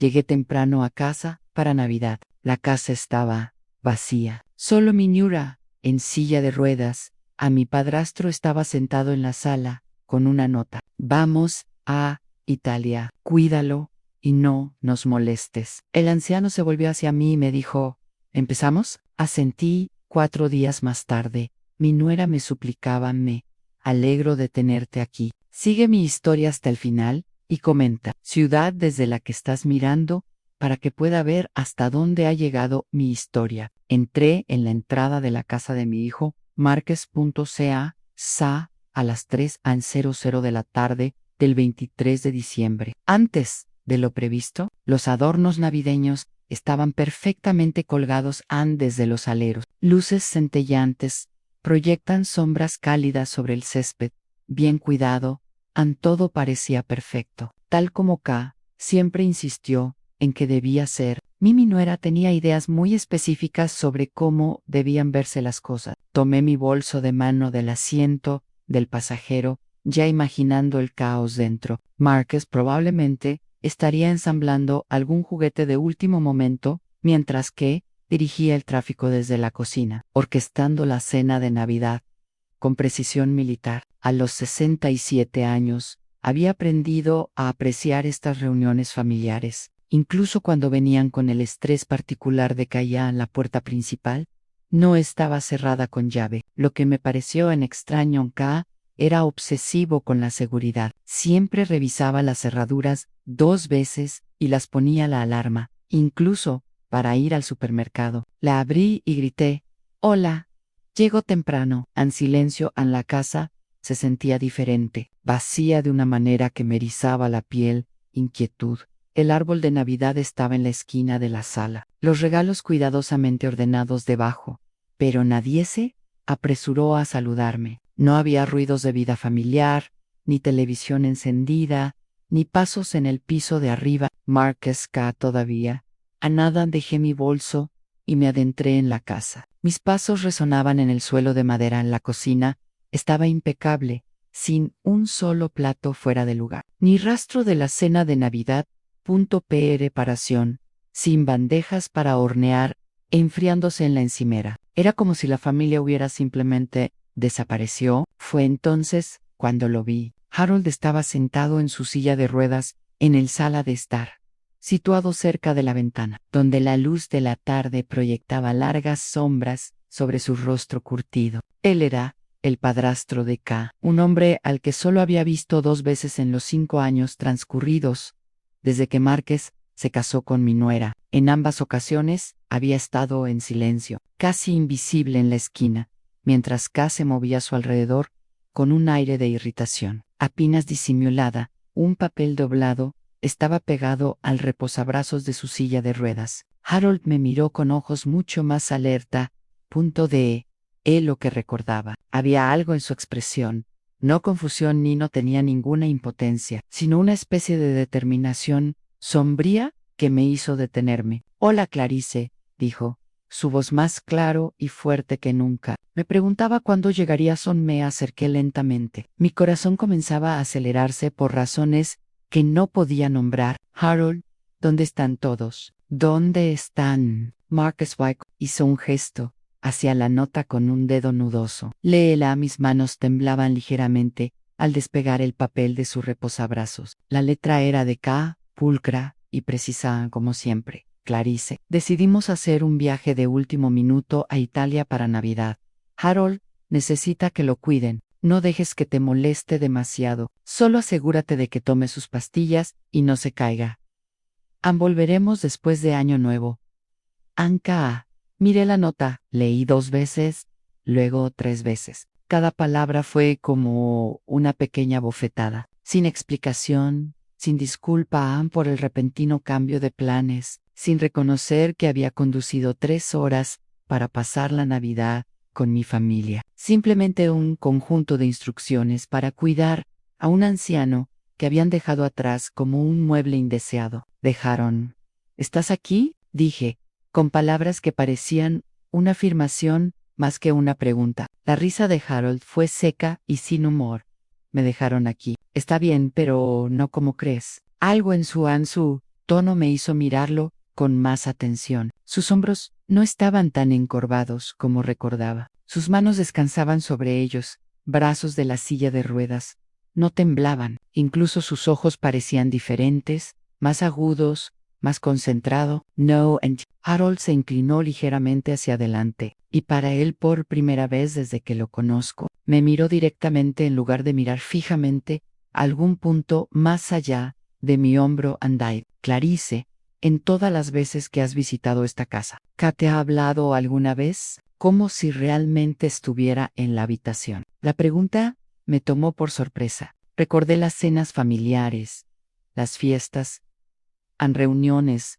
Llegué temprano a casa para Navidad. La casa estaba vacía. Solo mi ñura, en silla de ruedas. A mi padrastro estaba sentado en la sala, con una nota. Vamos a Italia. Cuídalo y no nos molestes. El anciano se volvió hacia mí y me dijo, ¿empezamos? Asentí. 4 días más tarde, mi nuera me suplicaba, me alegro de tenerte aquí. Sigue mi historia hasta el final y comenta, ciudad desde la que estás mirando, para que pueda ver hasta dónde ha llegado mi historia. Entré en la entrada de la casa de mi hijo, Márquez.ca, SA, a las 3:00 de la tarde del 23 de diciembre. Antes de lo previsto, los adornos navideños estaban perfectamente colgados desde los aleros. Luces centellantes proyectan sombras cálidas sobre el césped, bien cuidado, todo parecía perfecto. Tal como K siempre insistió en que debía ser. Mi nuera tenía ideas muy específicas sobre cómo debían verse las cosas. Tomé mi bolso de mano del asiento del pasajero, ya imaginando el caos dentro. Márquez probablemente estaría ensamblando algún juguete de último momento, mientras que dirigía el tráfico desde la cocina, orquestando la cena de Navidad. Con precisión militar, a los 67 años, había aprendido a apreciar estas reuniones familiares, incluso cuando venían con el estrés particular de que allá en la puerta principal no estaba cerrada con llave. Lo que me pareció en extraño K era obsesivo con la seguridad. Siempre revisaba las cerraduras 2 veces y las ponía la alarma, incluso para ir al supermercado. La abrí y grité, «Hola». Llego temprano. En silencio en la casa se sentía diferente, vacía de una manera que me erizaba la piel, inquietud. El árbol de Navidad estaba en la esquina de la sala, los regalos cuidadosamente ordenados debajo, pero nadie se apresuró a saludarme. No había ruidos de vida familiar, ni televisión encendida, ni pasos en el piso de arriba. Márquez K todavía. A nada dejé mi bolso y me adentré en la casa. Mis pasos resonaban en el suelo de madera en la cocina. Estaba impecable, sin un solo plato fuera de lugar. Ni rastro de la cena de Navidad. Preparación, sin bandejas para hornear, enfriándose en la encimera. Era como si la familia hubiera simplemente desapareció. Fue entonces cuando lo vi. Harold estaba sentado en su silla de ruedas en el sala de estar, situado cerca de la ventana, donde la luz de la tarde proyectaba largas sombras sobre su rostro curtido. Él era el padrastro de K, un hombre al que solo había visto 2 veces en los 5 años transcurridos desde que Márquez se casó con mi nuera. En ambas ocasiones había estado en silencio, casi invisible en la esquina, mientras K se movía a su alrededor con un aire de irritación. Apenas disimulada, un papel doblado estaba pegado al reposabrazos de su silla de ruedas. Harold me miró con ojos mucho más alerta. Lo que recordaba. Había algo en su expresión, no confusión ni no tenía ninguna impotencia, sino una especie de determinación sombría que me hizo detenerme. «Hola, Clarice», dijo, su voz más claro y fuerte que nunca. Me preguntaba cuándo llegarías. Me acerqué lentamente. Mi corazón comenzaba a acelerarse por razones que no podía nombrar. «Harold, ¿dónde están todos? ¿Dónde están?» Márquez White hizo un gesto hacia la nota con un dedo nudoso. «Léela». Mis manos temblaban ligeramente al despegar el papel de su reposabrazos. La letra era de K, pulcra y precisa como siempre. «Clarice, decidimos hacer un viaje de último minuto a Italia para Navidad. Harold necesita que lo cuiden. No dejes que te moleste demasiado. Solo asegúrate de que tome sus pastillas y no se caiga. Volveremos después de Año Nuevo. Anka. Miré la nota, leí 2 veces, luego 3 veces. Cada palabra fue como una pequeña bofetada, sin explicación, sin disculpa por el repentino cambio de planes, sin reconocer que había conducido 3 horas para pasar la Navidad con mi familia. Simplemente un conjunto de instrucciones para cuidar a un anciano que habían dejado atrás como un mueble indeseado. Dejaron. «¿Estás aquí?», dije, con palabras que parecían una afirmación más que una pregunta. La risa de Harold fue seca y sin humor. «Me dejaron aquí. Está bien, pero no como crees». Algo en su tono me hizo mirarlo con más atención. Sus hombros no estaban tan encorvados como recordaba. Sus manos descansaban sobre ellos, brazos de la silla de ruedas. No temblaban, incluso sus ojos parecían diferentes, más agudos, más concentrado. No, and Harold se inclinó ligeramente hacia adelante, y para él por primera vez desde que lo conozco, me miró directamente en lugar de mirar fijamente a algún punto más allá de mi hombro. Andai, Clarice, en todas las veces que has visitado esta casa, ¿Kate ha hablado alguna vez? Como si realmente estuviera en la habitación. La pregunta me tomó por sorpresa. Recordé las cenas familiares, las fiestas, reuniones,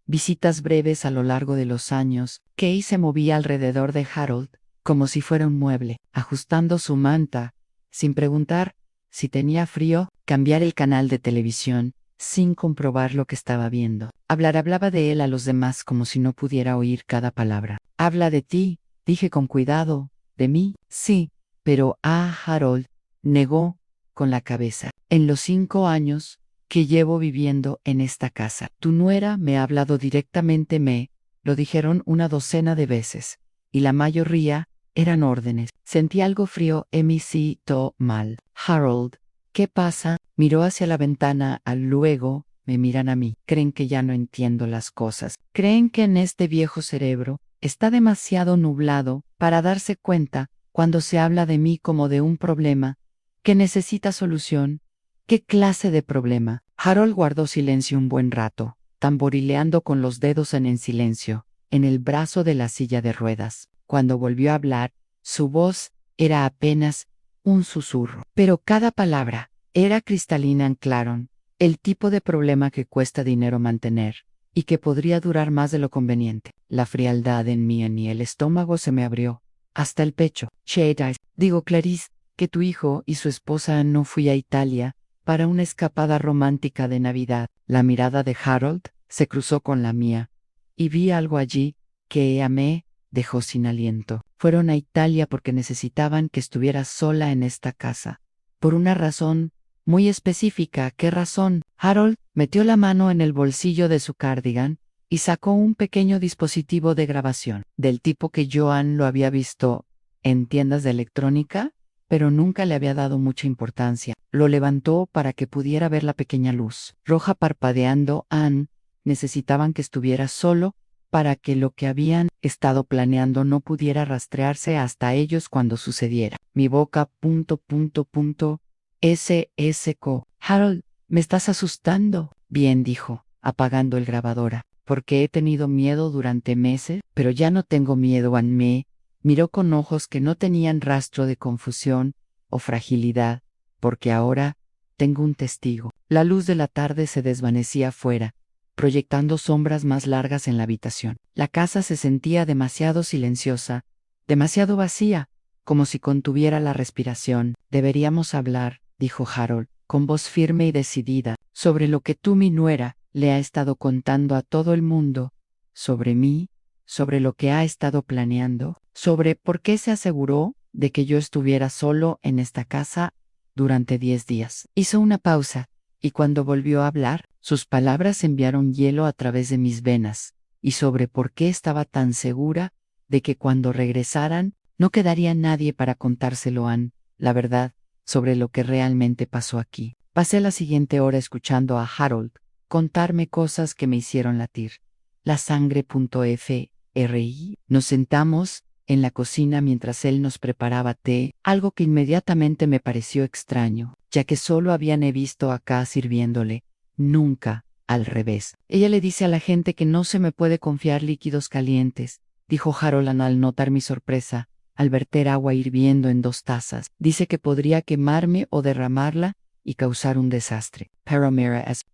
visitas breves a lo largo de los años. Kay se movía alrededor de Harold como si fuera un mueble, ajustando su manta, sin preguntar si tenía frío, cambiar el canal de televisión, sin comprobar lo que estaba viendo. Hablaba de él a los demás como si no pudiera oír cada palabra. Habla de ti, dije con cuidado. ¿De mí? Sí, pero Harold negó con la cabeza. En los 5 años que llevo viviendo en esta casa, tu nuera me ha hablado directamente, lo dijeron una docena de veces, y la mayoría eran órdenes. Sentí algo frío, me siento mal. Harold, ¿qué pasa? Miró hacia la ventana, luego me miran a mí. Creen que ya no entiendo las cosas. Creen que en este viejo cerebro está demasiado nublado para darse cuenta cuando se habla de mí como de un problema que necesita solución. ¿Qué clase de problema? Harold guardó silencio un buen rato, tamborileando con los dedos en silencio, en el brazo de la silla de ruedas. Cuando volvió a hablar, su voz era apenas un susurro, pero cada palabra era cristalina en claro, el tipo de problema que cuesta dinero mantener, y que podría durar más de lo conveniente. La frialdad en mí y el estómago se me abrió, hasta el pecho. Digo, Clarice, que tu hijo y su esposa no fui a Italia para una escapada romántica de Navidad. La mirada de Harold se cruzó con la mía, y vi algo allí que me dejó sin aliento. Fueron a Italia porque necesitaban que estuviera sola en esta casa. Por una razón muy específica. ¿Qué razón? Harold metió la mano en el bolsillo de su cardigan y sacó un pequeño dispositivo de grabación, del tipo que Joan lo había visto en tiendas de electrónica, pero nunca le había dado mucha importancia. Lo levantó para que pudiera ver la pequeña luz roja parpadeando. Necesitaban que estuviera solo para que lo que habían estado planeando no pudiera rastrearse hasta ellos cuando sucediera. Mi boca, se secó. Harold, me estás asustando. Bien, dijo, apagando el grabadora, porque he tenido miedo durante meses, pero ya no tengo miedo. Miró con ojos que no tenían rastro de confusión o fragilidad, porque ahora tengo un testigo. La luz de la tarde se desvanecía afuera, proyectando sombras más largas en la habitación. La casa se sentía demasiado silenciosa, demasiado vacía, como si contuviera la respiración. Deberíamos hablar, dijo Harold, con voz firme y decidida, sobre lo que tú, mi nuera, le ha estado contando a todo el mundo, sobre mí, sobre lo que ha estado planeando, sobre por qué se aseguró de que yo estuviera solo en esta casa durante 10 días. Hizo una pausa, y cuando volvió a hablar, sus palabras enviaron hielo a través de mis venas, y sobre por qué estaba tan segura de que cuando regresaran no quedaría nadie para contárselo la verdad, sobre lo que realmente pasó aquí. Pasé la siguiente hora escuchando a Harold contarme cosas que me hicieron latir. La sangre.fri. Nos sentamos en la cocina mientras él nos preparaba té, algo que inmediatamente me pareció extraño, ya que solo habían visto acá sirviéndole, nunca al revés. Ella le dice a la gente que no se me puede confiar líquidos calientes, dijo Harold al notar mi sorpresa, al verter agua hirviendo en 2 tazas. Dice que podría quemarme o derramarla y causar un desastre. Pero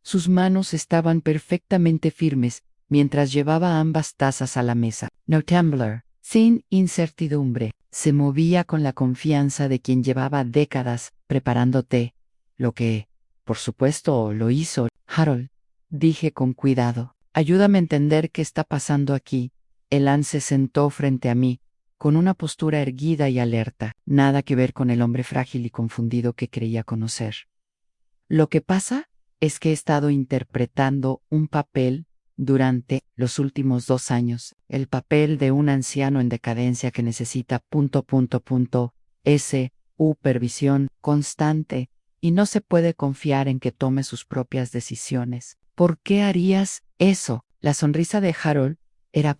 sus manos estaban perfectamente firmes mientras llevaba ambas tazas a la mesa. No Tumblr, sin incertidumbre, se movía con la confianza de quien llevaba décadas preparando té, lo que, por supuesto, lo hizo. Harold, dije con cuidado, ayúdame a entender qué está pasando aquí. Elan se sentó frente a mí, con una postura erguida y alerta, nada que ver con el hombre frágil y confundido que creía conocer. Lo que pasa es que he estado interpretando un papel durante los últimos 2 años, el papel de un anciano en decadencia que necesita supervisión constante y no se puede confiar en que tome sus propias decisiones. ¿Por qué harías eso? La sonrisa de Harold era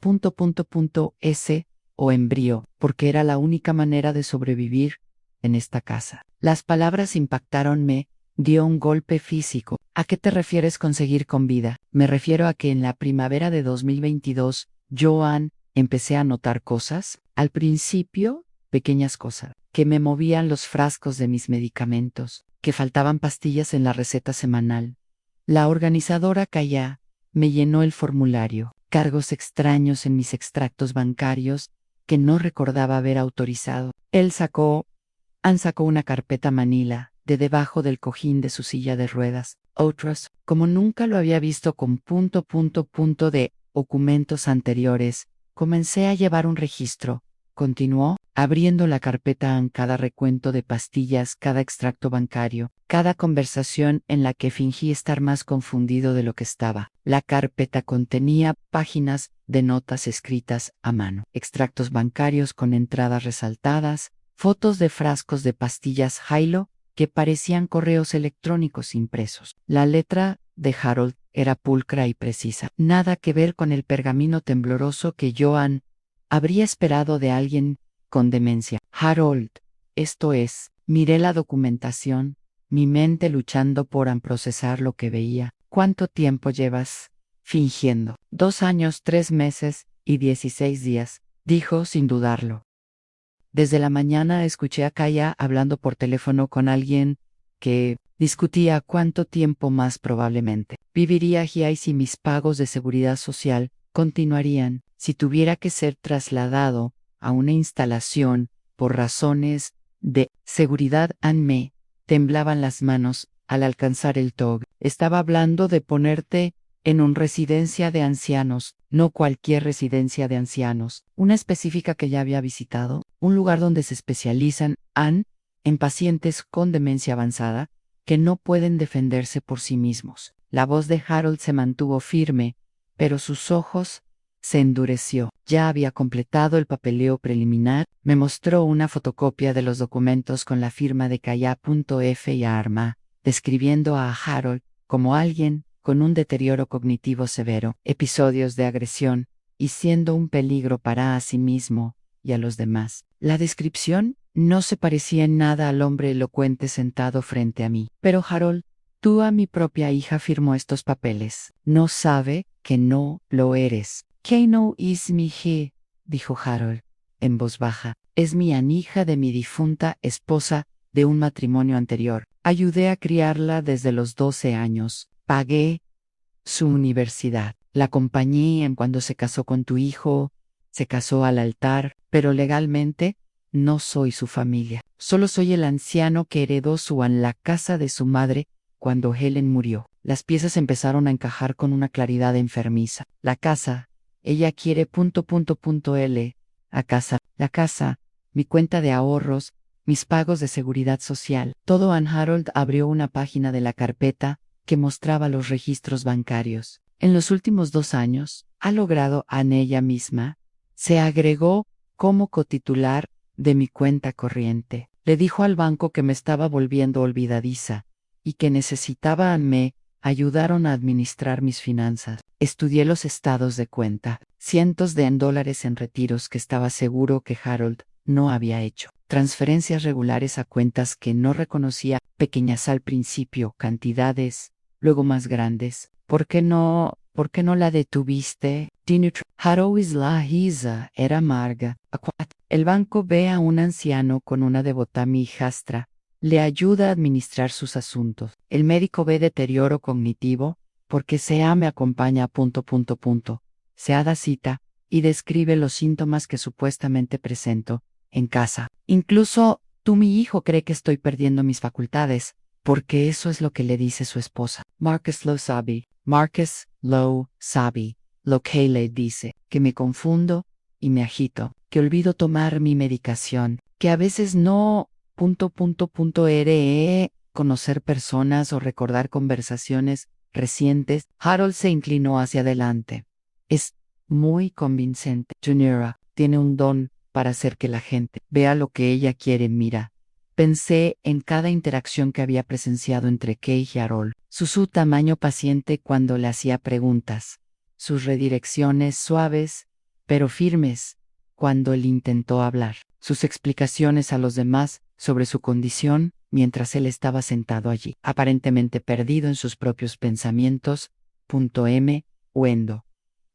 S o embrión, porque era la única manera de sobrevivir en esta casa. Las palabras impactaron, me dio un golpe físico. ¿A qué te refieres con seguir con vida? Me refiero a que en la primavera de 2022, Joan, empecé a notar cosas. Al principio, pequeñas cosas, que me movían los frascos de mis medicamentos, que faltaban pastillas en la receta semanal. La organizadora Kaya me llenó el formulario, cargos extraños en mis extractos bancarios que no recordaba haber autorizado. Ann sacó una carpeta manila de debajo del cojín de su silla de ruedas. Otros, como nunca lo había visto con de documentos anteriores, comencé a llevar un registro. Continuó, abriendo la carpeta en cada recuento de pastillas, cada extracto bancario, cada conversación en la que fingí estar más confundido de lo que estaba. La carpeta contenía páginas de notas escritas a mano, extractos bancarios con entradas resaltadas, fotos de frascos de pastillas Hilo que parecían correos electrónicos impresos. La letra de Harold era pulcra y precisa, nada que ver con el pergamino tembloroso que Joan habría esperado de alguien con demencia. Harold, esto es, miré la documentación, mi mente luchando por procesar lo que veía. ¿Cuánto tiempo llevas fingiendo? 2 años, 3 meses y 16 días, dijo sin dudarlo. Desde la mañana escuché a Kaya hablando por teléfono con alguien que discutía cuánto tiempo más probablemente viviría aquí si mis pagos de seguridad social continuarían, si tuviera que ser trasladado a una instalación por razones de seguridad. Me temblaban las manos al alcanzar el TOG. Estaba hablando de ponerte en una residencia de ancianos, no cualquier residencia de ancianos, una específica que ya había visitado, un lugar donde se especializan en pacientes con demencia avanzada que no pueden defenderse por sí mismos. La voz de Harold se mantuvo firme, pero sus ojos se endureció. Ya había completado el papeleo preliminar, me mostró una fotocopia de los documentos con la firma de Kaya.f y Arma, describiendo a Harold como alguien con un deterioro cognitivo severo, episodios de agresión, y siendo un peligro para sí mismo y a los demás. La descripción no se parecía en nada al hombre elocuente sentado frente a mí. Pero Harold, mi propia hija firmó estos papeles. No sabe que no lo eres. Que no es mi hija, dijo Harold, en voz baja. Es mi hija de mi difunta esposa de un matrimonio anterior. Ayudé a criarla desde los 12 años. Pagué su universidad. La acompañé en cuando se casó con tu hijo, se casó al altar, pero legalmente no soy su familia. Solo soy el anciano que heredó la casa de su madre cuando Helen murió. Las piezas empezaron a encajar con una claridad enfermiza. La casa, ella quiere L, a casa, la casa, mi cuenta de ahorros, mis pagos de seguridad social. Todo. Harold abrió una página de la carpeta que mostraba los registros bancarios. En los últimos 2 años, ha logrado ella misma, se agregó como cotitular de mi cuenta corriente. Le dijo al banco que me estaba volviendo olvidadiza y que necesitaba me ayudaron a administrar mis finanzas. Estudié los estados de cuenta, cientos de dólares en retiros que estaba seguro que Harold no había hecho. Transferencias regulares a cuentas que no reconocía, pequeñas al principio, cantidades, luego más grandes. ¿Por qué no la detuviste? Harold es la hija, era amarga. El banco ve a un anciano con una devota mi hijastra. Le ayuda a administrar sus asuntos. El médico ve deterioro cognitivo, porque me acompaña. Se da cita y describe los síntomas que supuestamente presento en casa. Incluso mi hijo cree que estoy perdiendo mis facultades, porque eso es lo que le dice su esposa. Marcus lo sabe lo que le dice, que me confundo y me agito, que olvido tomar mi medicación, que a veces no. conocer personas o recordar conversaciones recientes. Harold se inclinó hacia adelante. Es muy convincente. Juniora tiene un don para hacer que la gente vea lo que ella quiere. Mira. Pensé en cada interacción que había presenciado entre Kay y Harold, su tamaño paciente cuando le hacía preguntas, sus redirecciones suaves, pero firmes, cuando él intentó hablar, sus explicaciones a los demás sobre su condición mientras él estaba sentado allí, aparentemente perdido en sus propios pensamientos. Wendo.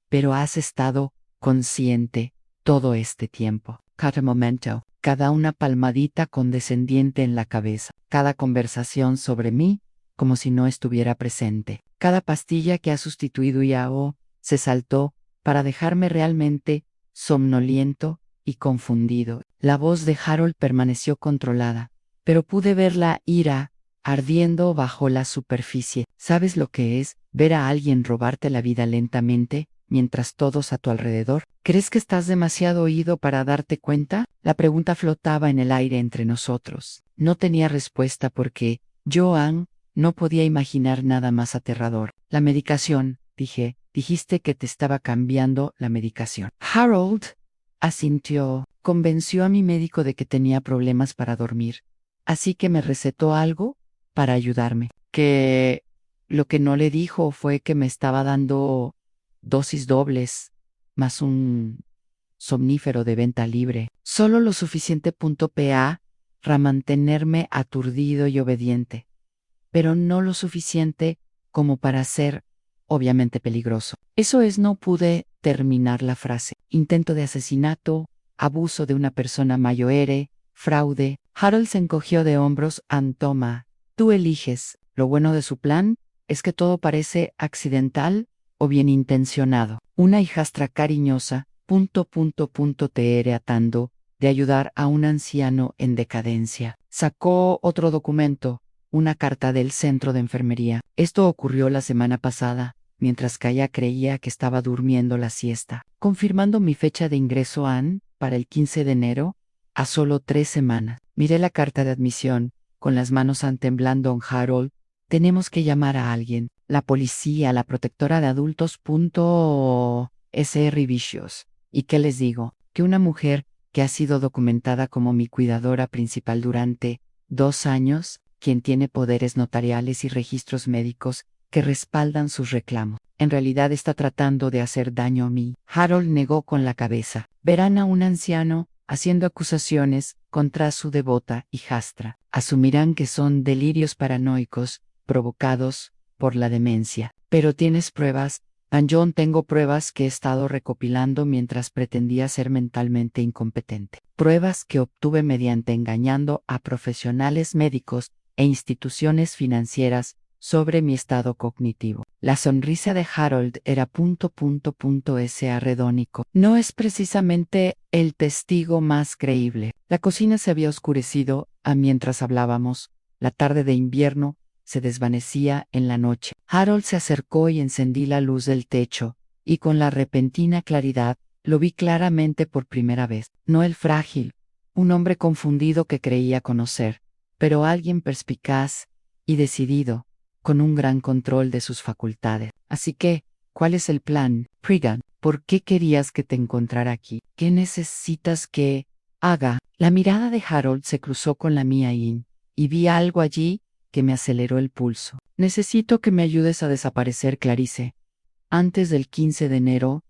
Pero has estado consciente todo este tiempo. Cada momento, cada una palmadita condescendiente en la cabeza, cada conversación sobre mí, como si no estuviera presente. Cada pastilla que ha sustituido Yao se saltó para dejarme realmente somnoliento y confundido. La voz de Harold permaneció controlada, pero pude ver la ira ardiendo bajo la superficie. ¿Sabes lo que es ver a alguien robarte la vida lentamente, mientras todos a tu alrededor? ¿Crees que estás demasiado oído para darte cuenta? La pregunta flotaba en el aire entre nosotros. No tenía respuesta porque Joan no podía imaginar nada más aterrador. La medicación, dije. Dijiste que te estaba cambiando la medicación. Harold asintió. Convenció a mi médico de que tenía problemas para dormir. Así que me recetó algo para ayudarme. Que lo que no le dijo fue que me estaba dando dosis dobles, más un somnífero de venta libre. Solo lo suficiente para mantenerme aturdido y obediente, pero no lo suficiente como para ser obviamente peligroso. Eso es, no pude terminar la frase. Intento de asesinato, abuso de una persona mayor, fraude. Harold se encogió de hombros. Toma, tú eliges. Lo bueno de su plan es que todo parece accidental o bien intencionado. Una hijastra cariñosa, tratando de ayudar a un anciano en decadencia. Sacó otro documento, una carta del centro de enfermería. Esto ocurrió la semana pasada, mientras Kaya creía que estaba durmiendo la siesta, confirmando mi fecha de ingreso para el 15 de enero, a solo 3 semanas. Miré la carta de admisión, con las manos temblando. Harold, tenemos que llamar a alguien. La policía, la protectora de adultos. Sr. Vicious. ¿Y qué les digo? Que una mujer que ha sido documentada como mi cuidadora principal durante 2 años, quien tiene poderes notariales y registros médicos que respaldan sus reclamos, en realidad está tratando de hacer daño a mí. Harold negó con la cabeza. Verán a un anciano haciendo acusaciones contra su devota hijastra. Asumirán que son delirios paranoicos provocados por la demencia. Pero tienes pruebas. John, tengo pruebas que he estado recopilando mientras pretendía ser mentalmente incompetente. Pruebas que obtuve mediante engañando a profesionales médicos e instituciones financieras sobre mi estado cognitivo. La sonrisa de Harold era redónico. No es precisamente el testigo más creíble. La cocina se había oscurecido mientras hablábamos. La tarde de invierno se desvanecía en la noche. Harold se acercó y encendí la luz del techo, y con la repentina claridad, lo vi claramente por primera vez. No el frágil, un hombre confundido que creía conocer, pero alguien perspicaz y decidido, con un gran control de sus facultades. Así que, ¿cuál es el plan, Prigan? ¿Por qué querías que te encontrara aquí? ¿Qué necesitas que haga? La mirada de Harold se cruzó con la mía y vi algo allí que me aceleró el pulso. Necesito que me ayudes a desaparecer, Clarice. Antes del 15 de enero,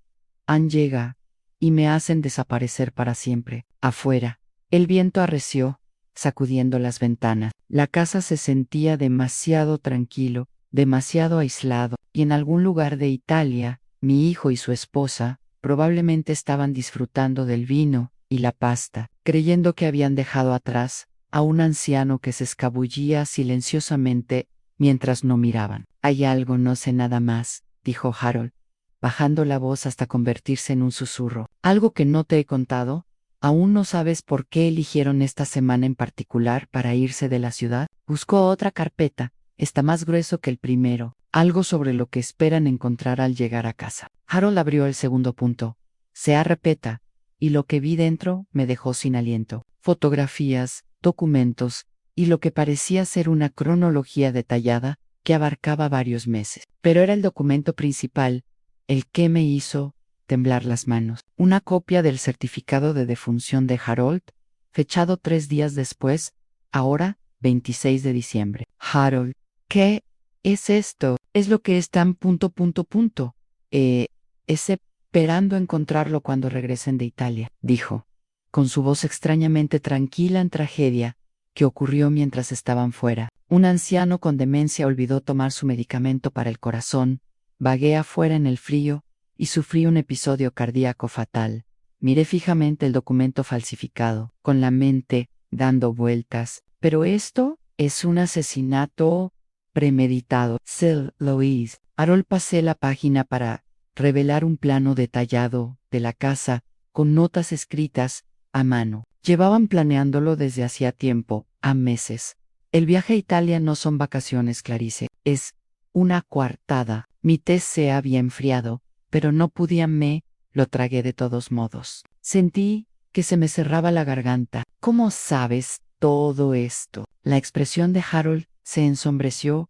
llega y me hacen desaparecer para siempre. Afuera, el viento arreció, sacudiendo las ventanas. La casa se sentía demasiado tranquilo, demasiado aislado, y en algún lugar de Italia, mi hijo y su esposa probablemente estaban disfrutando del vino y la pasta, creyendo que habían dejado atrás a un anciano que se escabullía silenciosamente mientras no miraban. Hay algo, no sé nada más, dijo Harold, bajando la voz hasta convertirse en un susurro. ¿Algo que no te he contado? ¿Aún no sabes por qué eligieron esta semana en particular para irse de la ciudad? Buscó otra carpeta, está más grueso que el primero, algo sobre lo que esperan encontrar al llegar a casa. Harold abrió el segundo punto. Se repeta, y lo que vi dentro me dejó sin aliento. Fotografías, documentos, y lo que parecía ser una cronología detallada que abarcaba varios meses. Pero era el documento principal el que me hizo temblar las manos. Una copia del certificado de defunción de Harold, fechado 3 días después, ahora 26 de diciembre. Harold, ¿qué es esto? Es lo que están ... Esperando encontrarlo cuando regresen de Italia, dijo, con su voz extrañamente tranquila en tragedia que ocurrió mientras estaban fuera. Un anciano con demencia olvidó tomar su medicamento para el corazón, vagué afuera en el frío y sufrí un episodio cardíaco fatal. Miré fijamente el documento falsificado, con la mente dando vueltas. Pero esto es un asesinato premeditado. Sir Louise. Harold, pasé la página para revelar un plano detallado de la casa con notas escritas a mano. Llevaban planeándolo desde hacía tiempo, a meses. El viaje a Italia no son vacaciones, Clarice, es una coartada. Mi té se había enfriado, pero no podía lo tragué de todos modos. Sentí que se me cerraba la garganta. ¿Cómo sabes todo esto? La expresión de Harold se ensombreció,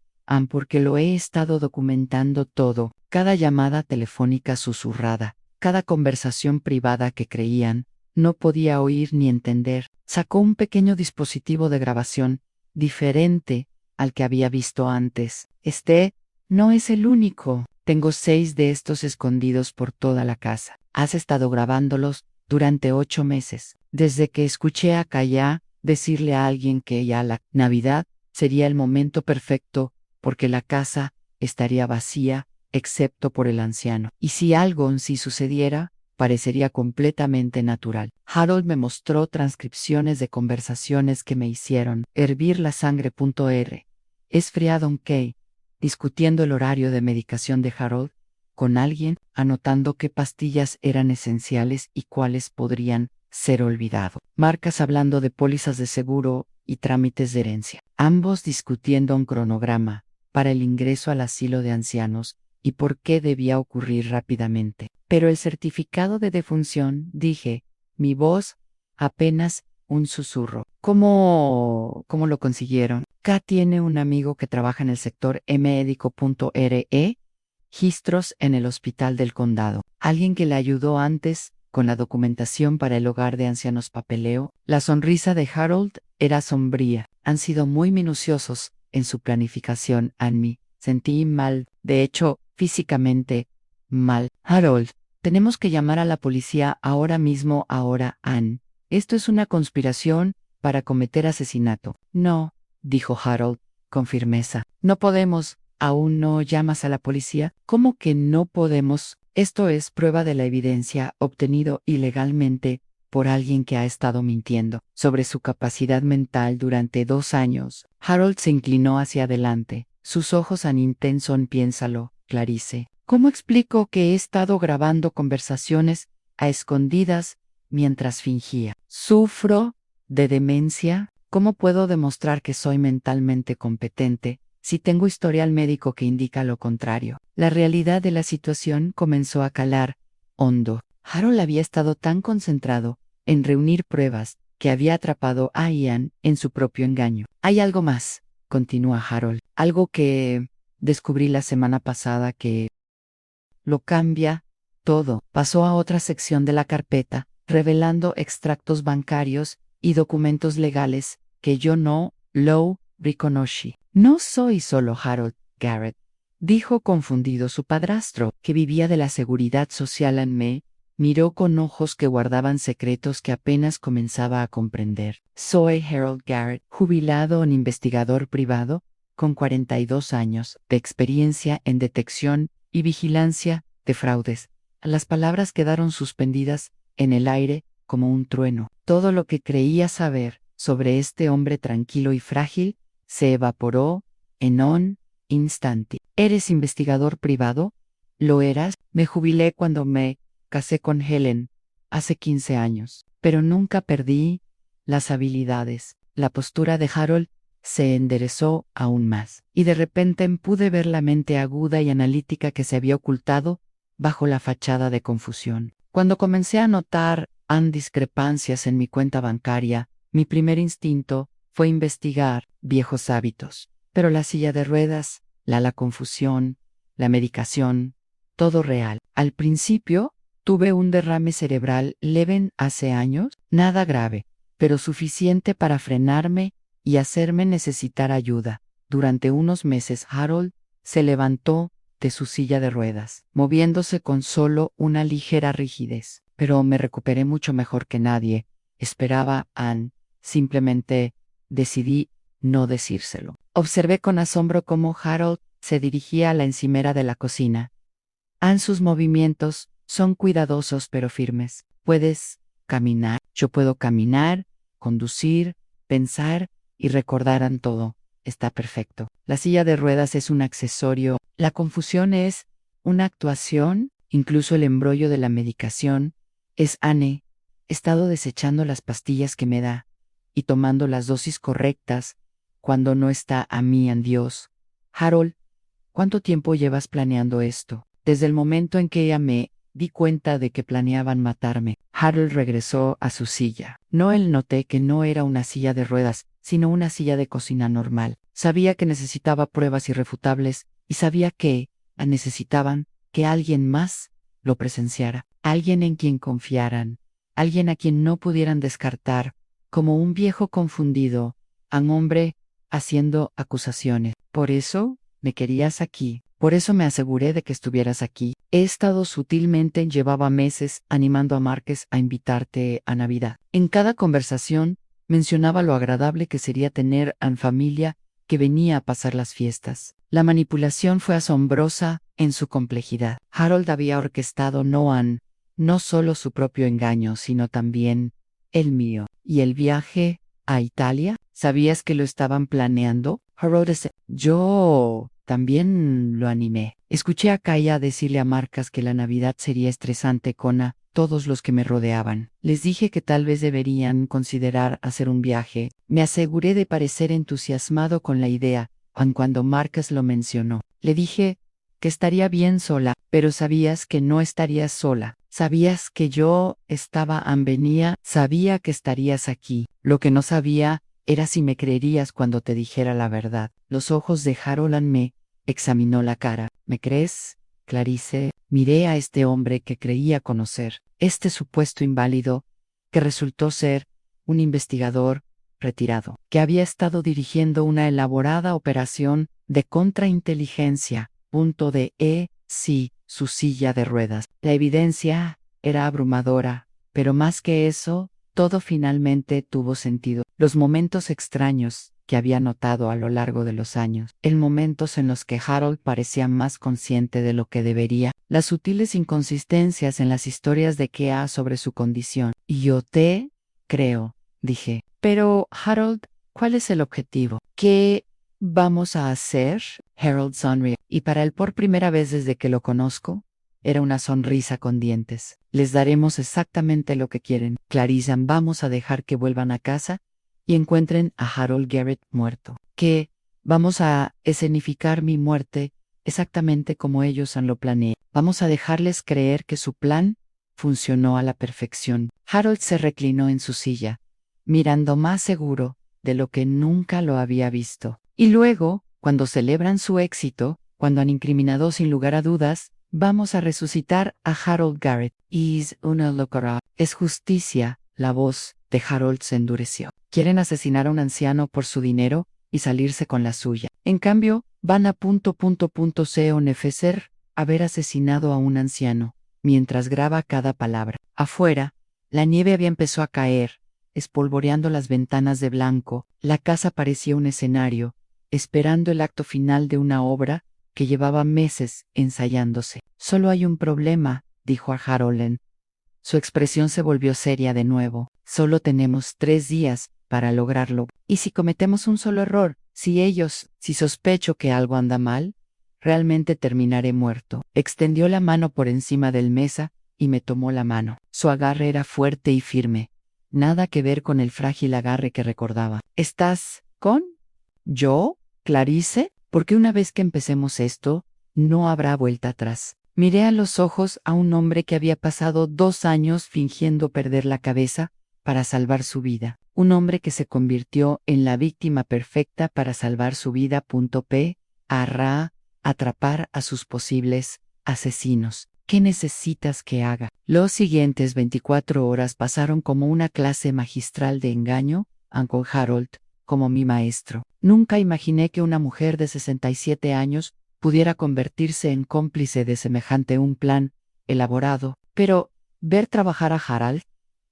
porque lo he estado documentando todo, cada llamada telefónica susurrada, cada conversación privada que creían no podía oír ni entender. Sacó un pequeño dispositivo de grabación, diferente al que había visto antes. Este no es el único. Tengo 6 de estos escondidos por toda la casa. Has estado grabándolos durante 8 meses. Desde que escuché a Kaya decirle a alguien que ya la Navidad sería el momento perfecto porque la casa estaría vacía, excepto por el anciano. Y si algo en sí sucediera, parecería completamente natural. Harold me mostró transcripciones de conversaciones que me hicieron hervir la sangre. Esfriado en Kay, discutiendo el horario de medicación de Harold con alguien, anotando qué pastillas eran esenciales y cuáles podrían ser olvidado. Marcas hablando de pólizas de seguro y trámites de herencia. Ambos discutiendo un cronograma para el ingreso al asilo de ancianos y por qué debía ocurrir rápidamente. Pero el certificado de defunción, dije, mi voz apenas un susurro. ¿Cómo lo consiguieron? K tiene un amigo que trabaja en el sector médico.re, registros en el hospital del condado. Alguien que le ayudó antes con la documentación para el hogar de ancianos papeleo. La sonrisa de Harold era sombría. Han sido muy minuciosos en su planificación. Annie, sentí mal, de hecho, físicamente mal. Harold, tenemos que llamar a la policía ahora mismo. Ahora, Anne. Esto es una conspiración para cometer asesinato. No, dijo Harold, con firmeza. No podemos. ¿Aún no llamas a la policía? ¿Cómo que no podemos? Esto es prueba de la evidencia obtenido ilegalmente por alguien que ha estado mintiendo sobre su capacidad mental durante 2 años. Harold se inclinó hacia adelante. Sus ojos tan intensos. Piénsalo, Clarice. ¿Cómo explico que he estado grabando conversaciones a escondidas mientras fingía? ¿Sufro de demencia? ¿Cómo puedo demostrar que soy mentalmente competente si tengo historial médico que indica lo contrario? La realidad de la situación comenzó a calar hondo. Harold había estado tan concentrado en reunir pruebas que había atrapado a Ian en su propio engaño. Hay algo más, continúa Harold, algo que descubrí la semana pasada que lo cambia todo. Pasó a otra sección de la carpeta, revelando extractos bancarios y documentos legales que yo no lo reconocí. No soy solo Harold Garrett, dijo confundido su padrastro, que vivía de la seguridad social. Miró con ojos que guardaban secretos que apenas comenzaba a comprender. Soy Harold Garrett, jubilado en investigador privado, con 42 años de experiencia en detección y vigilancia de fraudes. Las palabras quedaron suspendidas en el aire como un trueno. Todo lo que creía saber sobre este hombre tranquilo y frágil se evaporó en un instante. ¿Eres investigador privado? ¿Lo eras? Me jubilé cuando me casé con Helen, hace 15 años, pero nunca perdí las habilidades. La postura de Harold se enderezó aún más, y de repente pude ver la mente aguda y analítica que se había ocultado bajo la fachada de confusión. Cuando comencé a notar discrepancias en mi cuenta bancaria, mi primer instinto fue investigar viejos hábitos. Pero la silla de ruedas, la confusión, la medicación, todo real. Al principio, tuve un derrame cerebral leve hace años, nada grave, pero suficiente para frenarme y hacerme necesitar ayuda. Durante unos meses Harold se levantó de su silla de ruedas, moviéndose con solo una ligera rigidez. Pero me recuperé mucho mejor que nadie esperaba. Simplemente decidí no decírselo. Observé con asombro cómo Harold se dirigía a la encimera de la cocina. Sus movimientos son cuidadosos pero firmes. Puedes caminar, yo puedo caminar, conducir, pensar y recordar todo. Está perfecto. La silla de ruedas es un accesorio. La confusión es una actuación. Incluso el embrollo de la medicación es He estado desechando las pastillas que me da y tomando las dosis correctas cuando no está a mí en Dios. Harold, ¿cuánto tiempo llevas planeando esto? Desde el momento en que ella me di cuenta de que planeaban matarme. Harold regresó a su silla. Él noté que no era una silla de ruedas, sino una silla de cocina normal. Sabía que necesitaba pruebas irrefutables y sabía que necesitaban que alguien más lo presenciara, alguien en quien confiaran, alguien a quien no pudieran descartar, como un viejo confundido, un hombre haciendo acusaciones. Por eso me querías aquí. Por eso me aseguré de que estuvieras aquí. He estado sutilmente, llevaba meses, animando a Márquez a invitarte a Navidad. En cada conversación mencionaba lo agradable que sería tener a familia que venía a pasar las fiestas. La manipulación fue asombrosa en su complejidad. Harold había orquestado no solo su propio engaño, sino también el mío. ¿Y el viaje a Italia? ¿Sabías que lo estaban planeando? Harold, yo también lo animé. Escuché a Kaya decirle a Marcas que la Navidad sería estresante con todos los que me rodeaban. Les dije que tal vez deberían considerar hacer un viaje. Me aseguré de parecer entusiasmado con la idea, aun cuando Marcas lo mencionó. Le dije que estaría bien sola, pero sabías que no estarías sola. Sabías que yo estaba venía, sabía que estarías aquí. Lo que no sabía era si me creerías cuando te dijera la verdad. Los ojos de Harold me examinó la cara. ¿Me crees, Clarice? Miré a este hombre que creía conocer, este supuesto inválido, que resultó ser un investigador retirado, que había estado dirigiendo una elaborada operación de contrainteligencia. Sí, su silla de ruedas. La evidencia era abrumadora, pero más que eso, todo finalmente tuvo sentido. Los momentos extraños que había notado a lo largo de los años, momentos en los que Harold parecía más consciente de lo que debería, las sutiles inconsistencias en las historias de Kea sobre su condición. Y yo te creo, dije. Pero, Harold, ¿cuál es el objetivo? ¿Qué vamos a hacer? Harold sonrió, y para él por primera vez desde que lo conozco, era una sonrisa con dientes. Les daremos exactamente lo que quieren. Clarissa, vamos a dejar que vuelvan a casa y encuentren a Harold Garrett muerto. Que vamos a escenificar mi muerte exactamente como ellos lo planeado. Vamos a dejarles creer que su plan funcionó a la perfección. Harold se reclinó en su silla, mirando más seguro de lo que nunca lo había visto. Y luego, cuando celebran su éxito, cuando han incriminado sin lugar a dudas, vamos a resucitar a Harold Garrett. Es una locura. Es justicia. La voz de Harold se endureció. Quieren asesinar a un anciano por su dinero y salirse con la suya. En cambio, van a nefer haber asesinado a un anciano, mientras graba cada palabra. Afuera, la nieve había empezado a caer, espolvoreando las ventanas de blanco. La casa parecía un escenario, esperando el acto final de una obra que llevaba meses ensayándose. Solo hay un problema, dijo a Harold. Su expresión se volvió seria de nuevo. Solo tenemos 3 días para lograrlo. ¿Y si cometemos un solo error? Si sospecho que algo anda mal, realmente terminaré muerto. Extendió la mano por encima del mesa y me tomó la mano. Su agarre era fuerte y firme. Nada que ver con el frágil agarre que recordaba. ¿Estás con yo, Clarice? Porque una vez que empecemos esto, no habrá vuelta atrás. Miré a los ojos a un hombre que había pasado 2 años fingiendo perder la cabeza para salvar su vida. un hombre que se convirtió en la víctima perfecta para salvar su vida. P. Arra, atrapar a sus posibles asesinos. ¿Qué necesitas que haga? Los siguientes 24 horas pasaron como una clase magistral de engaño, Uncle Harold, como mi maestro. Nunca imaginé que una mujer de 67 años pudiera convertirse en cómplice de semejante un plan elaborado, pero ver trabajar a Harold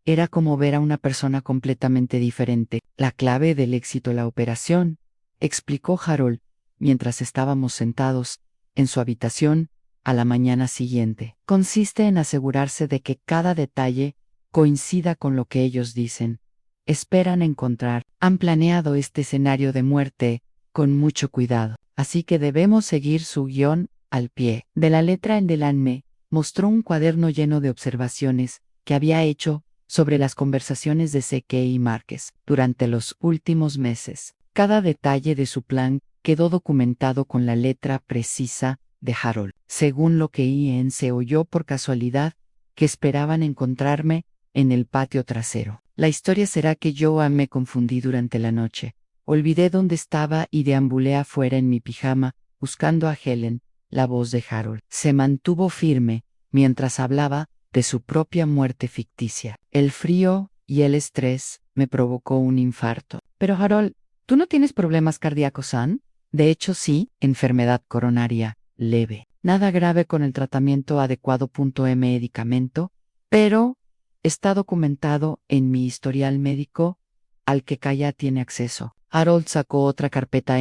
era como ver a una persona completamente diferente. La clave del éxito de la operación, explicó Harold, mientras estábamos sentados en su habitación a la mañana siguiente, consiste en asegurarse de que cada detalle coincida con lo que ellos dicen. Esperan encontrar. Han planeado este escenario de muerte con mucho cuidado, así que debemos seguir su guión al pie. De la letra en delante, mostró un cuaderno lleno de observaciones que había hecho sobre las conversaciones de C.K. y Márquez durante los últimos meses. Cada detalle de su plan quedó documentado con la letra precisa de Harold. Según lo que Ian se oyó por casualidad, que esperaban encontrarme en el patio trasero. La historia será que yo me confundí durante la noche. Olvidé dónde estaba y deambulé afuera en mi pijama, buscando a Helen. La voz de Harold se mantuvo firme mientras hablaba de su propia muerte ficticia. El frío y el estrés me provocó un infarto. Pero Harold, ¿tú no tienes problemas cardíacos, Ann? De hecho sí, enfermedad coronaria leve. Nada grave con el tratamiento adecuado. Medicamento, pero está documentado en mi historial médico al que Kaya tiene acceso. Harold sacó otra carpeta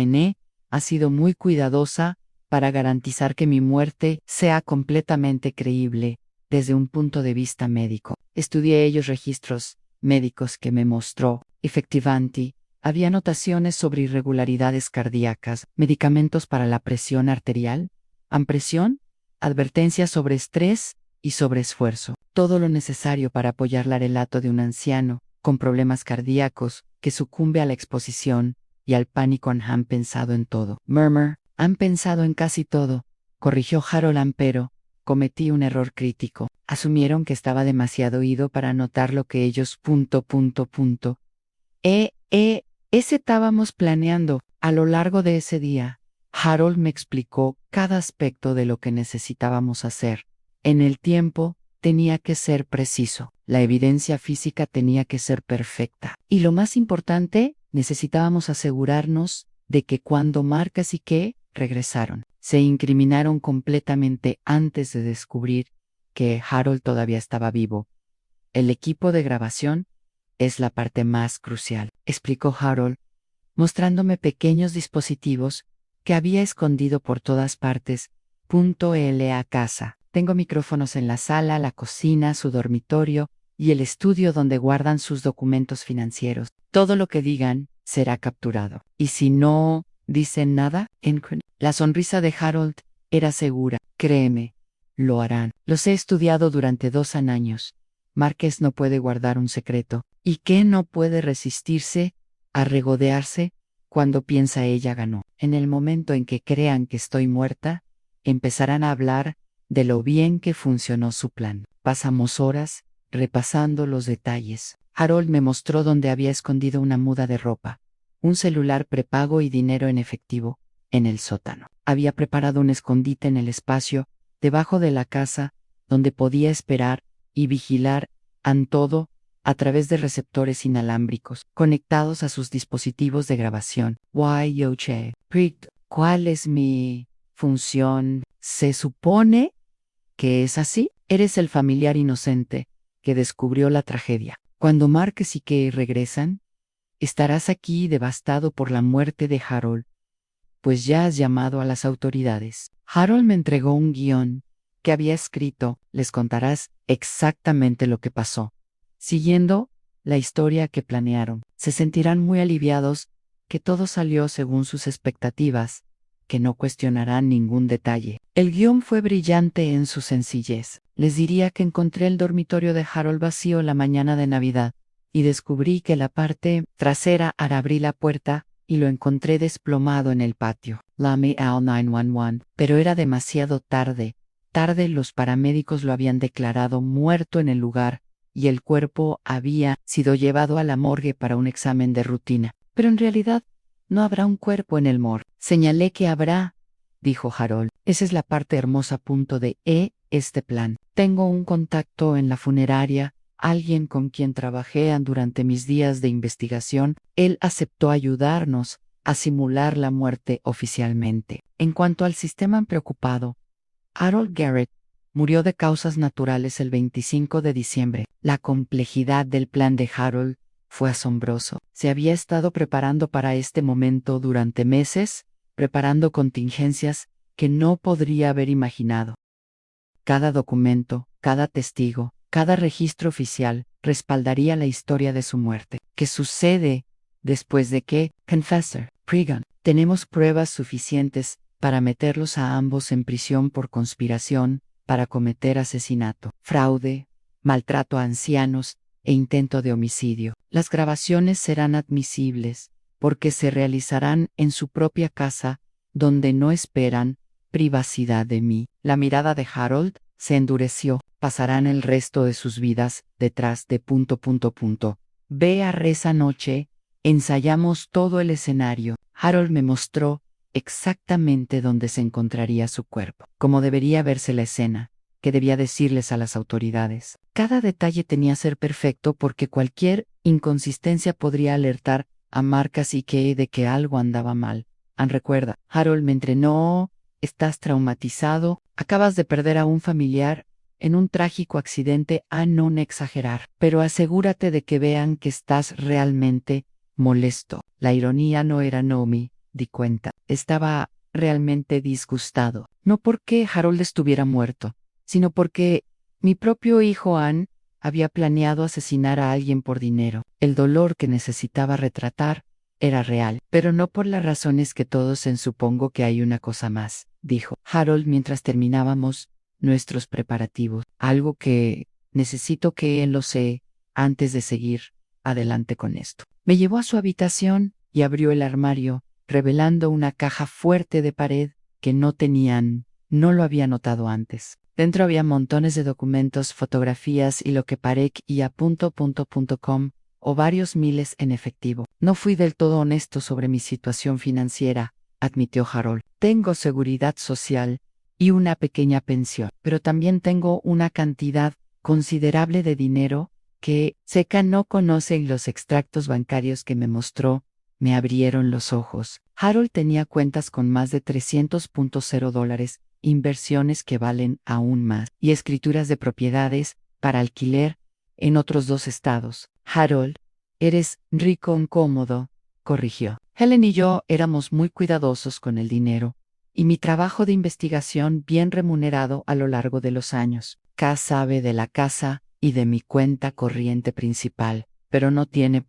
ha sido muy cuidadosa para garantizar que mi muerte sea completamente creíble desde un punto de vista médico. Estudié ellos registros médicos que me mostró. Efectivamente, había anotaciones sobre irregularidades cardíacas, medicamentos para la presión arterial, ampresión, advertencias sobre estrés y sobre esfuerzo. Todo lo necesario para apoyar el relato de un anciano con problemas cardíacos que sucumbe a la exposición y al pánico. Han pensado en todo. Murmur, han pensado en casi todo, corrigió Harold. Pero cometí un error crítico. Asumieron que estaba demasiado oído para notar lo que ellos... Ese estábamos planeando. A lo largo de ese día, Harold me explicó cada aspecto de lo que necesitábamos hacer. En el tiempo, tenía que ser preciso. La evidencia física tenía que ser perfecta. Y lo más importante, necesitábamos asegurarnos de que cuando Marcus y Kay regresaron, se incriminaron completamente antes de descubrir que Harold todavía estaba vivo. El equipo de grabación es la parte más crucial, explicó Harold, mostrándome pequeños dispositivos que había escondido por todas partes. A casa. Tengo micrófonos en la sala, la cocina, su dormitorio y el estudio donde guardan sus documentos financieros. Todo lo que digan será capturado. Y si no dicen nada, la sonrisa de Harold era segura. Créeme, lo harán. Los he estudiado durante 2 años. Márquez no puede guardar un secreto. ¿Y qué no puede resistirse a regodearse cuando piensa ella ganó? En el momento en que crean que estoy muerta, empezarán a hablar de lo bien que funcionó su plan. Pasamos horas repasando los detalles. Harold me mostró dónde había escondido una muda de ropa, un celular prepago y dinero en efectivo en el sótano. Había preparado un escondite en el espacio debajo de la casa donde podía esperar y vigilar todo a través de receptores inalámbricos conectados a sus dispositivos de grabación. ¿Cuál es mi función? ¿Se supone que es así? Eres el familiar inocente que descubrió la tragedia. Cuando Márquez y Kay regresan, estarás aquí devastado por la muerte de Harold, pues ya has llamado a las autoridades. Harold me entregó un guión que había escrito. Les contarás exactamente lo que pasó, siguiendo la historia que planearon. Se sentirán muy aliviados que todo salió según sus expectativas, que no cuestionarán ningún detalle. El guión fue brillante en su sencillez. Les diría que encontré el dormitorio de Harold vacío la mañana de Navidad, y descubrí que la parte trasera abrí la puerta y lo encontré desplomado en el patio. Llamé al 911, pero era demasiado tarde. Los paramédicos lo habían declarado muerto en el lugar y el cuerpo había sido llevado a la morgue para un examen de rutina. Pero en realidad, no habrá un cuerpo en el morgue. Señalé que habrá, dijo Harold. Esa es la parte hermosa de este plan. Tengo un contacto en la funeraria, alguien con quien trabajé durante mis días de investigación. Él aceptó ayudarnos a simular la muerte oficialmente. En cuanto al sistema preocupado, Harold Garrett murió de causas naturales el 25 de diciembre. La complejidad del plan de Harold fue asombroso. Se había estado preparando para este momento durante meses, preparando contingencias que no podría haber imaginado. Cada documento, cada testigo, cada registro oficial respaldaría la historia de su muerte. ¿Qué sucede después de que, Confessor, Pregan, tenemos pruebas suficientes para meterlos a ambos en prisión por conspiración, para cometer asesinato, fraude, maltrato a ancianos e intento de homicidio? Las grabaciones serán admisibles porque se realizarán en su propia casa, donde no esperan privacidad de mí. La mirada de Harold se endureció. Pasarán el resto de sus vidas detrás de ... Vea esa noche, ensayamos todo el escenario. Harold me mostró exactamente dónde se encontraría su cuerpo, cómo debería verse la escena, qué debía decirles a las autoridades. Cada detalle tenía que ser perfecto porque cualquier inconsistencia podría alertar a Marcus y Kay de que algo andaba mal. Recuerda, Harold me entrenó, estás traumatizado, acabas de perder a un familiar en un trágico accidente, a no exagerar, pero asegúrate de que vean que estás realmente molesto. La ironía no era Naomi, di cuenta. Estaba realmente disgustado, no porque Harold estuviera muerto, sino porque mi propio hijo Ann había planeado asesinar a alguien por dinero. El dolor que necesitaba retratar era real, pero no por las razones que todos supongo que hay una cosa más, dijo Harold mientras terminábamos nuestros preparativos. Algo que necesito que él lo sé antes de seguir adelante con esto. Me llevó a su habitación y abrió el armario, revelando una caja fuerte de pared que no lo había notado antes. Dentro había montones de documentos, fotografías y lo que Parek y a.com o varios miles en efectivo. No fui del todo honesto sobre mi situación financiera, admitió Harold. Tengo seguridad social y una pequeña pensión, pero también tengo una cantidad considerable de dinero que Seca no conoce y los extractos bancarios que me mostró me abrieron los ojos. Harold tenía cuentas con más de $300,000, inversiones que valen aún más, y escrituras de propiedades para alquiler en otros 2 estados. Harold, eres rico incómodo, corrigió. Helen y yo éramos muy cuidadosos con el dinero, y mi trabajo de investigación bien remunerado a lo largo de los años. K sabe de la casa y de mi cuenta corriente principal, pero no tiene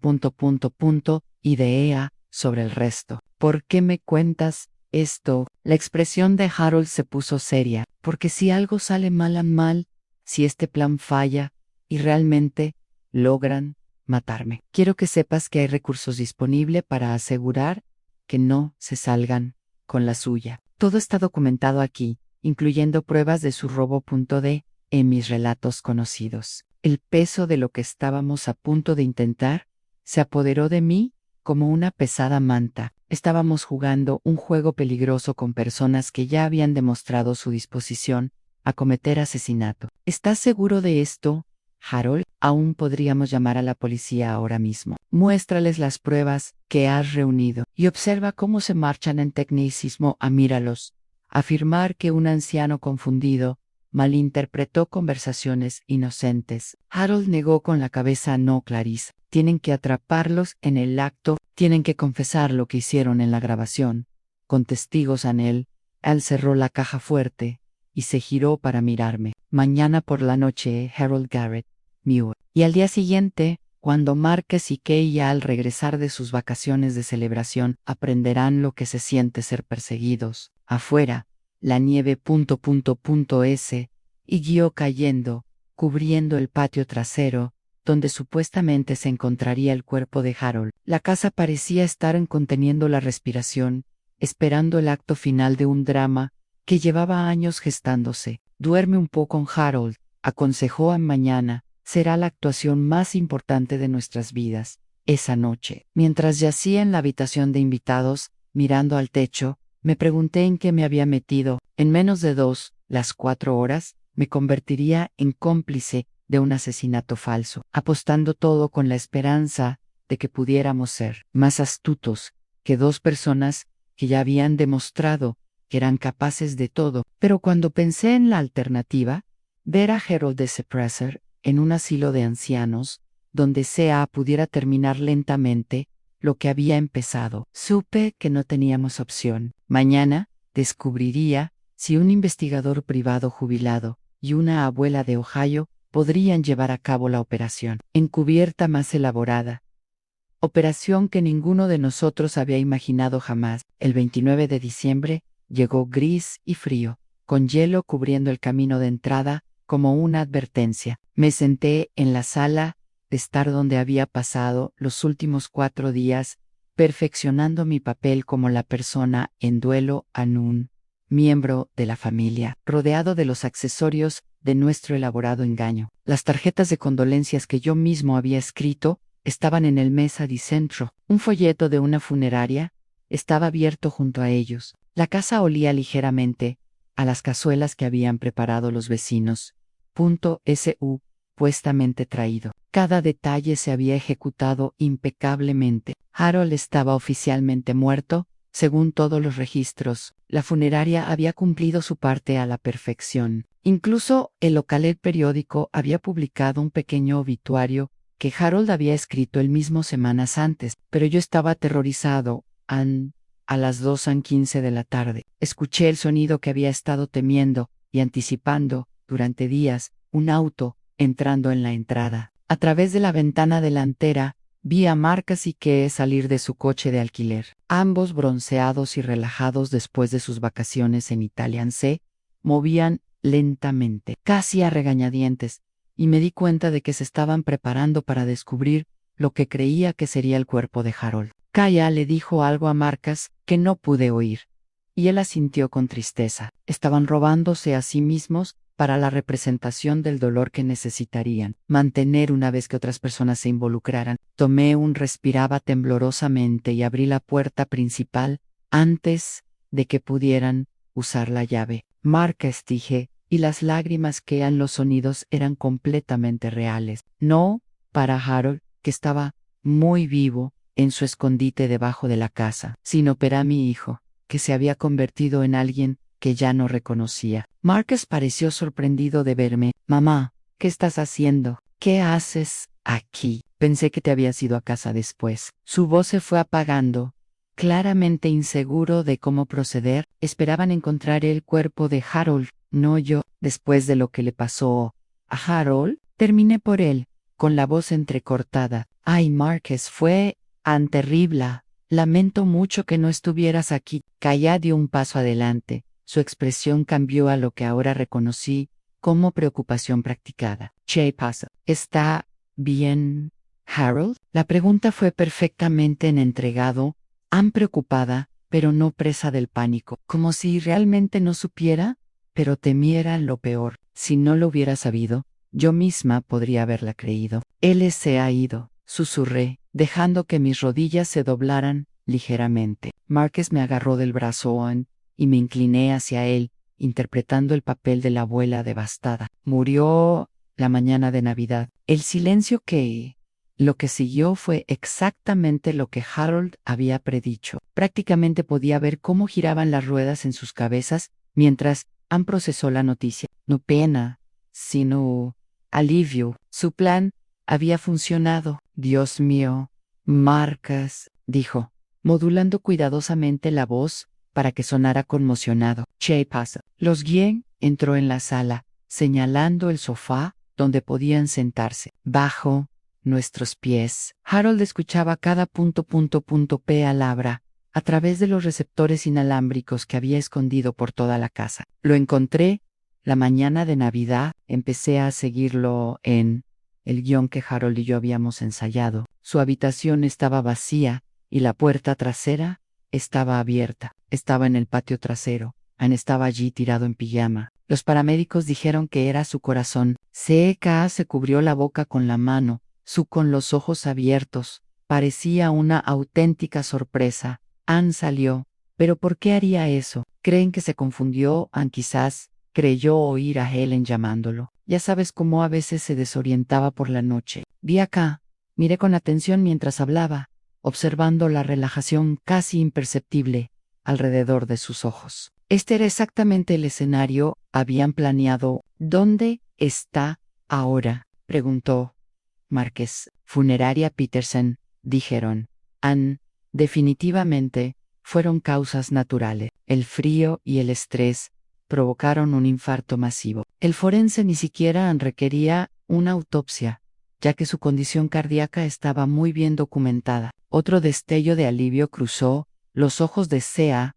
idea sobre el resto. ¿Por qué me cuentas esto? La expresión de Harold se puso seria, porque si algo sale mal, si este plan falla y realmente logran matarme, quiero que sepas que hay recursos disponibles para asegurar que no se salgan con la suya. Todo está documentado aquí, incluyendo pruebas de su robo. En mis relatos conocidos. El peso de lo que estábamos a punto de intentar se apoderó de mí como una pesada manta. Estábamos jugando un juego peligroso con personas que ya habían demostrado su disposición a cometer asesinato. ¿Estás seguro de esto, Harold? Aún podríamos llamar a la policía ahora mismo. Muéstrales las pruebas que has reunido y observa cómo se marchan en tecnicismo. Míralos. Afirmar que un anciano confundido malinterpretó conversaciones inocentes. Harold negó con la cabeza. No, Clarice. Tienen que atraparlos en el acto, tienen que confesar lo que hicieron en la grabación. Con testigos él cerró la caja fuerte y se giró para mirarme. Mañana por la noche, Harold Garrett, Muir. Y al día siguiente, cuando Marcus y Kay al regresar de sus vacaciones de celebración aprenderán lo que se siente ser perseguidos. Afuera, la nieve y guió cayendo, cubriendo el patio trasero, donde supuestamente se encontraría el cuerpo de Harold. La casa parecía estar conteniendo la respiración, esperando el acto final de un drama que llevaba años gestándose. Duerme un poco con Harold, aconsejó. Mañana será la actuación más importante de nuestras vidas. Esa noche, mientras yacía en la habitación de invitados, mirando al techo, me pregunté en qué me había metido. En menos de las 4 horas, me convertiría en cómplice de un asesinato falso, apostando todo con la esperanza de que pudiéramos ser más astutos que dos personas que ya habían demostrado que eran capaces de todo. Pero cuando pensé en la alternativa, ver a Harold de Suppressor en un asilo de ancianos, donde sea pudiera terminar lentamente lo que había empezado, supe que no teníamos opción. Mañana descubriría si un investigador privado jubilado y una abuela de Ohio podrían llevar a cabo la operación encubierta más elaborada. Operación que ninguno de nosotros había imaginado jamás. El 29 de diciembre llegó gris y frío, con hielo cubriendo el camino de entrada como una advertencia. Me senté en la sala de estar donde había pasado los últimos 4 días, perfeccionando mi papel como la persona en duelo a un miembro de la familia, rodeado de los accesorios de nuestro elaborado engaño. Las tarjetas de condolencias que yo mismo había escrito estaban en el mesa di centro. Un folleto de una funeraria estaba abierto junto a ellos. La casa olía ligeramente a las cazuelas que habían preparado los vecinos. Su puestamente traído. Cada detalle se había ejecutado impecablemente. Harold estaba oficialmente muerto, según todos los registros. La funeraria había cumplido su parte a la perfección. Incluso el local periódico había publicado un pequeño obituario que Harold había escrito él mismo semanas antes, pero yo estaba aterrorizado. A las 2:15 de la tarde, escuché el sonido que había estado temiendo y anticipando durante días, un auto entrando en la entrada. A través de la ventana delantera, vi a Marcus y Kee salir de su coche de alquiler. Ambos bronceados y relajados después de sus vacaciones en Italia, se movían lentamente, casi a regañadientes, y me di cuenta de que se estaban preparando para descubrir lo que creía que sería el cuerpo de Harold. Kaya le dijo algo a Marcus que no pude oír, y él asintió con tristeza. Estaban robándose a sí mismos para la representación del dolor que necesitarían mantener una vez que otras personas se involucraran. Respiraba temblorosamente y abrí la puerta principal antes de que pudieran usar la llave. Marcus, dije, y las lágrimas que eran los sonidos eran completamente reales. No para Harold, que estaba muy vivo en su escondite debajo de la casa, sino para mi hijo, que se había convertido en alguien que ya no reconocía. Marcus pareció sorprendido de verme. Mamá, ¿qué estás haciendo? ¿Qué haces aquí? Pensé que te habías ido a casa después. Su voz se fue apagando. Claramente inseguro de cómo proceder, esperaban encontrar el cuerpo de Harold, no yo. Después de lo que le pasó a Harold, terminé por él, con la voz entrecortada. Ay, Marcus, fue tan terrible. Lamento mucho que no estuvieras aquí. Kaya dio un paso adelante. Su expresión cambió a lo que ahora reconocí como preocupación practicada. ¿Qué pasa? ¿Está bien, Harold? La pregunta fue perfectamente entregado, preocupada, pero no presa del pánico, como si realmente no supiera, pero temiera lo peor. Si no lo hubiera sabido, yo misma podría haberla creído. Él se ha ido, susurré, dejando que mis rodillas se doblaran ligeramente. Marcus me agarró del brazo y me incliné hacia él, interpretando el papel de la abuela devastada. Murió la mañana de Navidad. El silencio lo que siguió fue exactamente lo que Harold había predicho. Prácticamente podía ver cómo giraban las ruedas en sus cabezas mientras procesó la noticia. No pena, sino alivio. Su plan había funcionado. Dios mío, Marcus, dijo, modulando cuidadosamente la voz para que sonara conmocionado. ¿Qué pasa? Los guié. Entró en la sala, señalando el sofá donde podían sentarse. Bajo nuestros pies. Harold escuchaba cada palabra a través de los receptores inalámbricos que había escondido por toda la casa. Lo encontré la mañana de Navidad. Empecé a seguirlo en el guión que Harold y yo habíamos ensayado. Su habitación estaba vacía y la puerta trasera estaba abierta. Estaba en el patio trasero. Anne estaba allí tirado en pijama. Los paramédicos dijeron que era su corazón. C.K. se cubrió la boca con la mano, con los ojos abiertos. Parecía una auténtica sorpresa. Ann salió. ¿Pero por qué haría eso? ¿Creen que se confundió? Ann quizás creyó oír a Helen llamándolo. Ya sabes cómo a veces se desorientaba por la noche. Vi acá. Miré con atención mientras hablaba, observando la relajación casi imperceptible alrededor de sus ojos. Este era exactamente el escenario habían planeado. ¿Dónde está ahora?, preguntó Márquez. Funeraria Peterson, dijeron. Ann, definitivamente, fueron causas naturales. El frío y el estrés provocaron un infarto masivo. El forense ni siquiera requería una autopsia, ya que su condición cardíaca estaba muy bien documentada. Otro destello de alivio cruzó los ojos de C.A.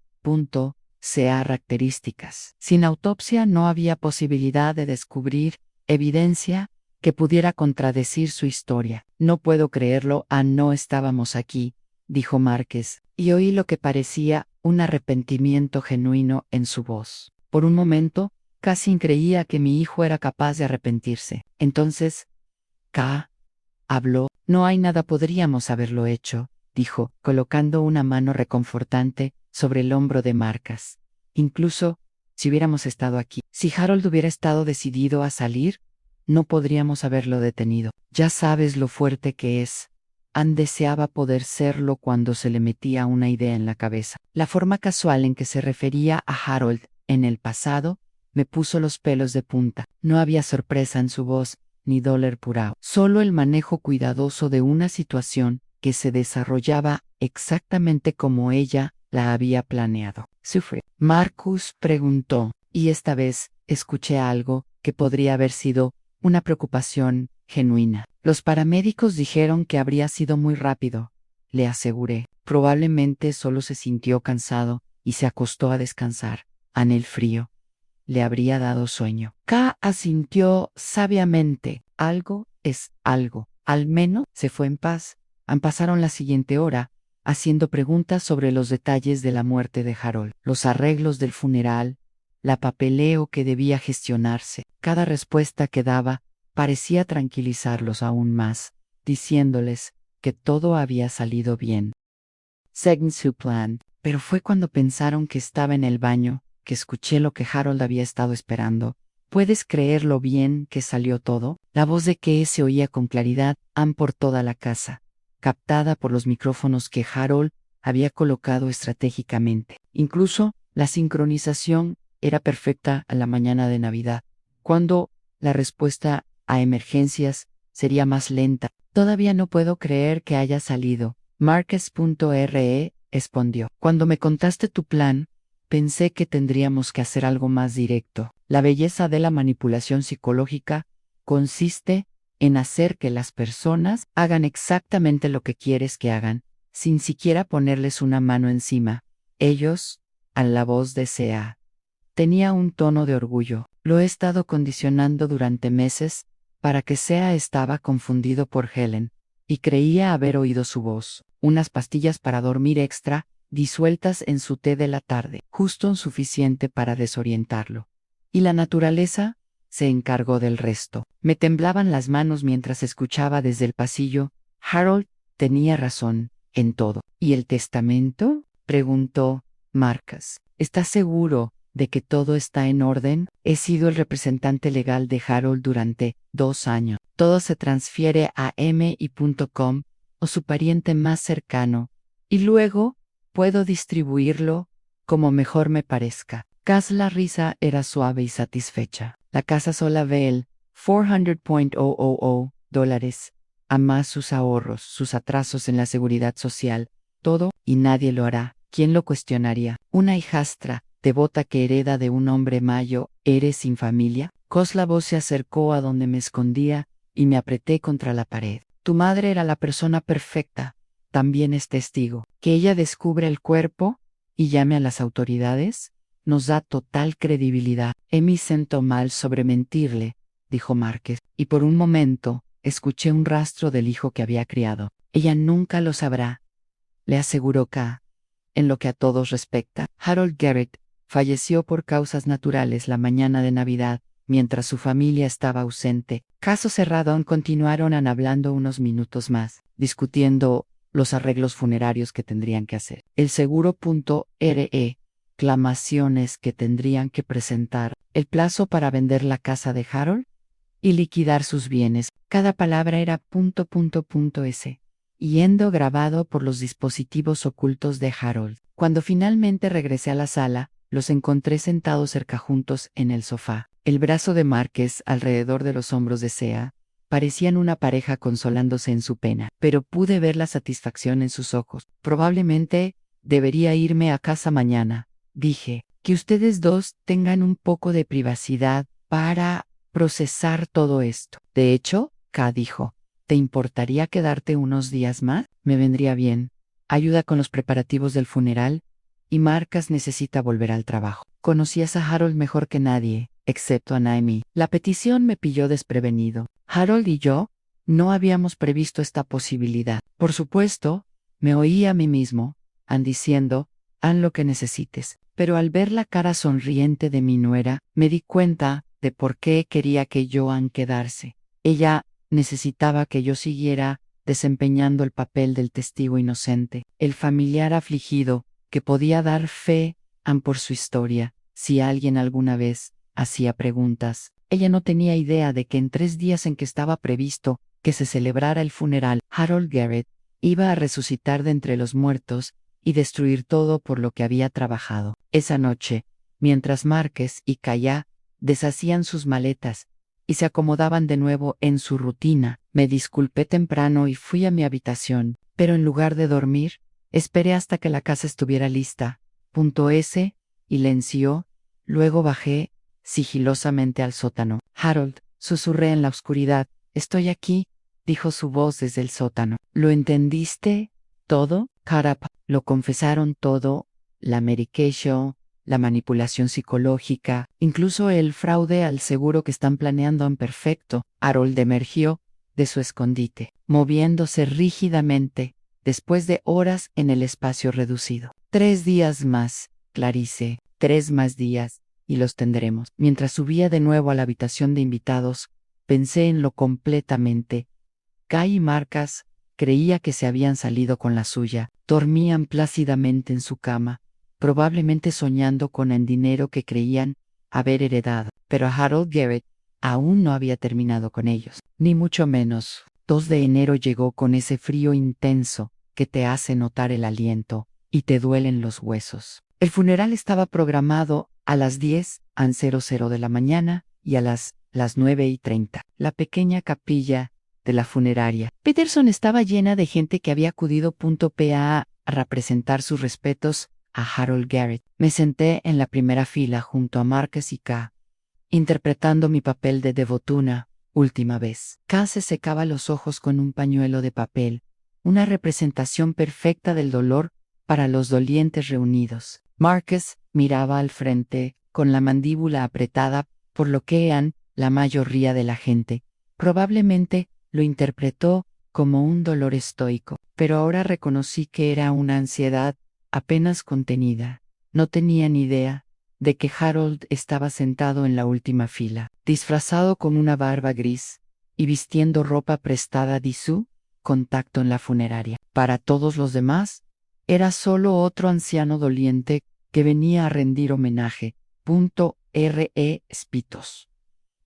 Características. Sin autopsia no había posibilidad de descubrir evidencia que pudiera contradecir su historia. No puedo creerlo, no estábamos aquí, dijo Márquez, y oí lo que parecía un arrepentimiento genuino en su voz. Por un momento, casi creía que mi hijo era capaz de arrepentirse. Entonces, K. habló. No hay nada, podríamos haberlo hecho, dijo, colocando una mano reconfortante sobre el hombro de Márquez. Incluso, si hubiéramos estado aquí, si Harold hubiera estado decidido a salir, no podríamos haberlo detenido. Ya sabes lo fuerte que es. Ann deseaba poder serlo cuando se le metía una idea en la cabeza. La forma casual en que se refería a Harold en el pasado me puso los pelos de punta. No había sorpresa en su voz, ni dolor purao. Solo el manejo cuidadoso de una situación que se desarrollaba exactamente como ella la había planeado. Sufre. Marcus preguntó, y esta vez escuché algo que podría haber sido una preocupación genuina. Los paramédicos dijeron que habría sido muy rápido, le aseguré. Probablemente solo se sintió cansado y se acostó a descansar. En el frío le habría dado sueño. K. asintió sabiamente. Algo es algo. Al menos se fue en paz. Pasaron la siguiente hora haciendo preguntas sobre los detalles de la muerte de Harold, los arreglos del funeral, la papeleo que debía gestionarse. Cada respuesta que daba parecía tranquilizarlos aún más, diciéndoles que todo había salido bien. Según su plan. Pero fue cuando pensaron que estaba en el baño que escuché lo que Harold había estado esperando. ¿Puedes creer lo bien que salió todo? La voz de Kay se oía con claridad por toda la casa, captada por los micrófonos que Harold había colocado estratégicamente. Incluso la sincronización era perfecta a la mañana de Navidad, cuando la respuesta a emergencias sería más lenta. Todavía no puedo creer que haya salido. Marquez.re respondió. Cuando me contaste tu plan, pensé que tendríamos que hacer algo más directo. La belleza de la manipulación psicológica consiste en hacer que las personas hagan exactamente lo que quieres que hagan, sin siquiera ponerles una mano encima. Ellos, a la voz de C.A. tenía un tono de orgullo. Lo he estado condicionando durante meses para que C.A. estaba confundido por Helen y creía haber oído su voz. Unas pastillas para dormir extra disueltas en su té de la tarde, justo suficiente para desorientarlo. Y la naturaleza se encargó del resto. Me temblaban las manos mientras escuchaba desde el pasillo. Harold tenía razón en todo. ¿Y el testamento?, preguntó Márquez. ¿Estás seguro de que todo está en orden? He sido el representante legal de Harold durante 2 años. Todo se transfiere a mi.com o su pariente más cercano, y luego puedo distribuirlo como mejor me parezca. La risa era suave y satisfecha. La casa sola ve el $400,000, a más sus ahorros, sus atrasos en la seguridad social, todo, y nadie lo hará. ¿Quién lo cuestionaría? Una hijastra devota que hereda de un hombre mayo. ¿Eres sin familia? La voz se acercó a donde me escondía y me apreté contra la pared. Tu madre era la persona perfecta. También es testigo. Que ella descubre el cuerpo y llame a las autoridades nos da total credibilidad. Me siento mal sobre mentirle, dijo Márquez, y por un momento escuché un rastro del hijo que había criado. Ella nunca lo sabrá, le aseguró K. En lo que a todos respecta, Harold Garrett falleció por causas naturales la mañana de Navidad, mientras su familia estaba ausente. Caso cerrado. Continuaron hablando unos minutos más, discutiendo los arreglos funerarios que tendrían que hacer. El seguro.re, clamaciones que tendrían que presentar, el plazo para vender la casa de Harold y liquidar sus bienes. Cada palabra era .s, yendo grabado por los dispositivos ocultos de Harold. Cuando finalmente regresé a la sala, los encontré sentados cerca juntos en el sofá. El brazo de Márquez alrededor de los hombros de Sea parecían una pareja consolándose en su pena, pero pude ver la satisfacción en sus ojos. Probablemente debería irme a casa mañana, dije. Que ustedes dos tengan un poco de privacidad para procesar todo esto. De hecho, K dijo, ¿te importaría quedarte unos días más? Me vendría bien. Ayuda con los preparativos del funeral y Marcas necesita volver al trabajo. Conocías a Harold mejor que nadie, excepto a Naomi. La petición me pilló desprevenido. Harold y yo no habíamos previsto esta posibilidad. Por supuesto, me oí a mí mismo, diciendo, haz lo que necesites. Pero al ver la cara sonriente de mi nuera, me di cuenta de por qué quería que Joan quedarse. Ella necesitaba que yo siguiera desempeñando el papel del testigo inocente, el familiar afligido, que podía dar fe por su historia, si alguien alguna vez hacía preguntas. Ella no tenía idea de que en 3 días en que estaba previsto que se celebrara el funeral, Harold Garrett iba a resucitar de entre los muertos y destruir todo por lo que había trabajado. Esa noche, mientras Márquez y Callá deshacían sus maletas y se acomodaban de nuevo en su rutina, me disculpé temprano y fui a mi habitación, pero en lugar de dormir, esperé hasta que la casa estuviera lista. S. Silenció, luego bajé sigilosamente al sótano. Harold, susurré en la oscuridad. Estoy aquí, dijo su voz desde el sótano. ¿Lo entendiste? ¿Todo? Carap, lo confesaron todo, la medication, la manipulación psicológica, incluso el fraude al seguro que están planeando en perfecto. Harold emergió de su escondite, moviéndose rígidamente, después de horas en el espacio reducido. 3 días más, Clarice, 3 más días, y los tendremos. Mientras subía de nuevo a la habitación de invitados, pensé en lo completamente. Kai y Marcas creía que se habían salido con la suya, dormían plácidamente en su cama, probablemente soñando con el dinero que creían haber heredado, pero Harold Garrett aún no había terminado con ellos, ni mucho menos. 2 de enero llegó con ese frío intenso que te hace notar el aliento y te duelen los huesos. El funeral estaba programado a las 10:00 de la mañana y a las 9:30. La pequeña capilla de la funeraria Peterson estaba llena de gente que había acudido a representar sus respetos a Harold Garrett. Me senté en la primera fila junto a Márquez y K, interpretando mi papel de devotuna, última vez. K se secaba los ojos con un pañuelo de papel, una representación perfecta del dolor para los dolientes reunidos. Márquez miraba al frente, con la mandíbula apretada, por lo que la mayoría de la gente probablemente lo interpretó como un dolor estoico, pero ahora reconocí que era una ansiedad apenas contenida. No tenía ni idea de que Harold estaba sentado en la última fila, disfrazado con una barba gris y vistiendo ropa prestada de su contacto en la funeraria. Para todos los demás, era solo otro anciano doliente que venía a rendir homenaje. R.E. Spitos.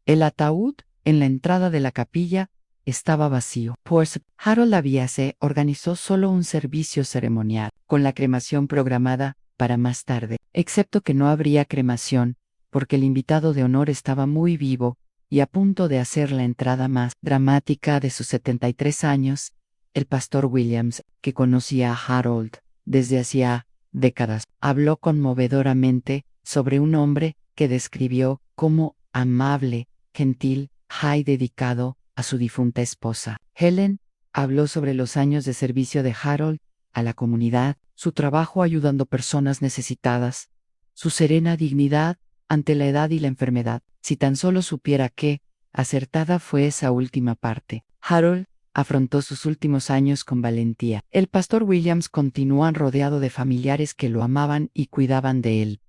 El ataúd en la entrada de la capilla estaba vacío. Pues Harold Aviase organizó solo un servicio ceremonial, con la cremación programada para más tarde, excepto que no habría cremación, porque el invitado de honor estaba muy vivo y a punto de hacer la entrada más dramática de sus 73 años, el pastor Williams, que conocía a Harold desde hacía décadas, habló conmovedoramente sobre un hombre que describió como amable, gentil, y dedicado a su difunta esposa. Helen habló sobre los años de servicio de Harold a la comunidad, su trabajo ayudando personas necesitadas, su serena dignidad ante la edad y la enfermedad. Si tan solo supiera qué acertada fue esa última parte. Harold afrontó sus últimos años con valentía. El pastor Williams continuó rodeado de familiares que lo amaban y cuidaban de él.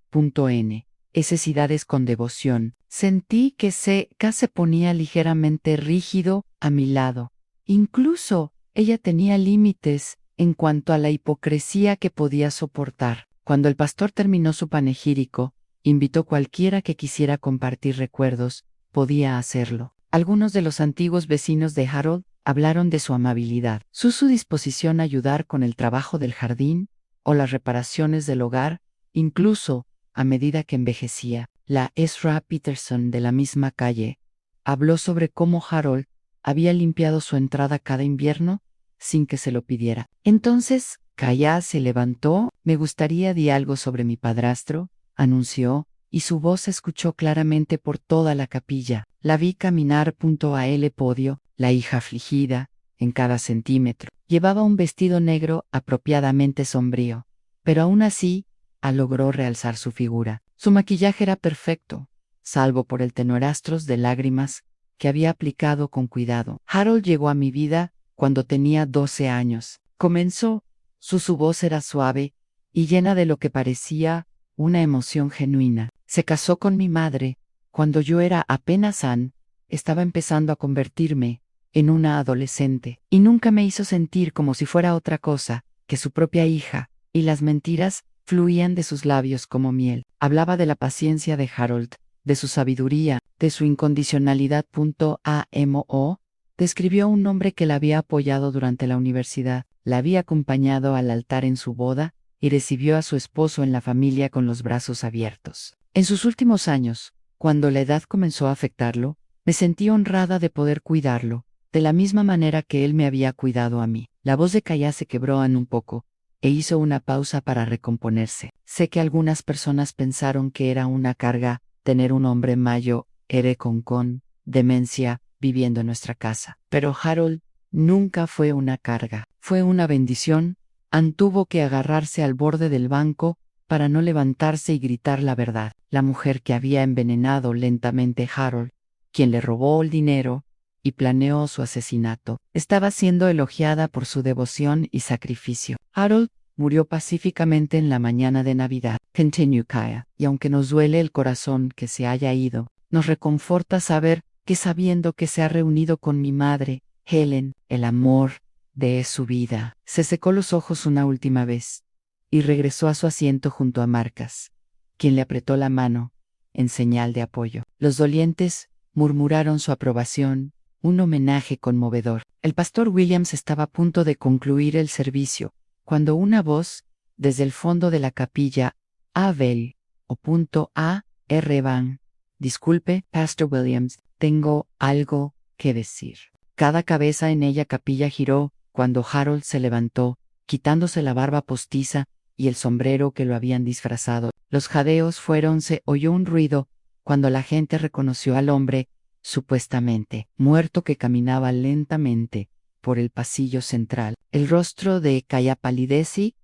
necesidades con devoción. Sentí que K se ponía ligeramente rígido a mi lado. Incluso ella tenía límites en cuanto a la hipocresía que podía soportar. Cuando el pastor terminó su panegírico, invitó cualquiera que quisiera compartir recuerdos, podía hacerlo. Algunos de los antiguos vecinos de Harold hablaron de su amabilidad, su disposición a ayudar con el trabajo del jardín o las reparaciones del hogar, incluso, a medida que envejecía. La Ezra Peterson de la misma calle habló sobre cómo Harold había limpiado su entrada cada invierno sin que se lo pidiera. Entonces, Kaya se levantó. Me gustaría di algo sobre mi padrastro, anunció, y su voz se escuchó claramente por toda la capilla. La vi caminar a el podio, la hija afligida, en cada centímetro. Llevaba un vestido negro apropiadamente sombrío, pero aún así, logró realzar su figura. Su maquillaje era perfecto, salvo por el tenorastros de lágrimas que había aplicado con cuidado. Harold llegó a mi vida cuando tenía 12 años. Comenzó, su voz era suave y llena de lo que parecía una emoción genuina. Se casó con mi madre cuando yo era apenas estaba empezando a convertirme en una adolescente, y nunca me hizo sentir como si fuera otra cosa que su propia hija, y las mentiras fluían de sus labios como miel. Hablaba de la paciencia de Harold, de su sabiduría, de su incondicionalidad. Amo describió a un hombre que la había apoyado durante la universidad, la había acompañado al altar en su boda y recibió a su esposo en la familia con los brazos abiertos. En sus últimos años, cuando la edad comenzó a afectarlo, me sentí honrada de poder cuidarlo, de la misma manera que él me había cuidado a mí. La voz de Kaya se quebró un poco, e hizo una pausa para recomponerse. Sé que algunas personas pensaron que era una carga tener un hombre mayor, con demencia, viviendo en nuestra casa. Pero Harold nunca fue una carga, fue una bendición. Tuvo que agarrarse al borde del banco para no levantarse y gritar la verdad. La mujer que había envenenado lentamente a Harold, quien le robó el dinero y planeó su asesinato, estaba siendo elogiada por su devoción y sacrificio. Harold murió pacíficamente en la mañana de Navidad, continuó Kaya, y aunque nos duele el corazón que se haya ido, nos reconforta saber que sabiendo que se ha reunido con mi madre, Helen, el amor de su vida. Se secó los ojos una última vez y regresó a su asiento junto a Marcas, quien le apretó la mano en señal de apoyo. Los dolientes murmuraron su aprobación, un homenaje conmovedor. El pastor Williams estaba a punto de concluir el servicio, cuando una voz, desde el fondo de la capilla, Abel, Van, disculpe, Pastor Williams, tengo algo que decir. Cada cabeza en ella capilla giró cuando Harold se levantó, quitándose la barba postiza y el sombrero que lo habían disfrazado. Los jadeos fueron, se oyó un ruido cuando la gente reconoció al hombre, supuestamente muerto, que caminaba lentamente por el pasillo central. El rostro de Kaya palideci,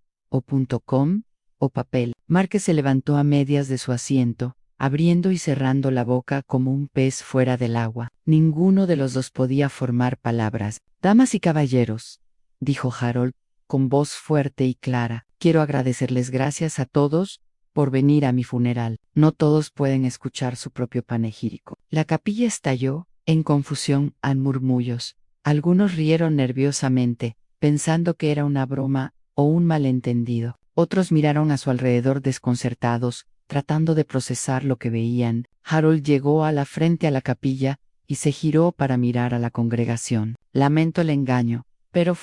papel. Márquez se levantó a medias de su asiento, abriendo y cerrando la boca como un pez fuera del agua. Ninguno de los dos podía formar palabras. Damas y caballeros, dijo Harold, con voz fuerte y clara, quiero agradecerles gracias a todos por venir a mi funeral. No todos pueden escuchar su propio panegírico. La capilla estalló en confusión y murmullos. Algunos rieron nerviosamente, pensando que era una broma o un malentendido. Otros miraron a su alrededor desconcertados, tratando de procesar lo que veían. Harold llegó a la frente a la capilla y se giró para mirar a la congregación. Lamento el engaño, pero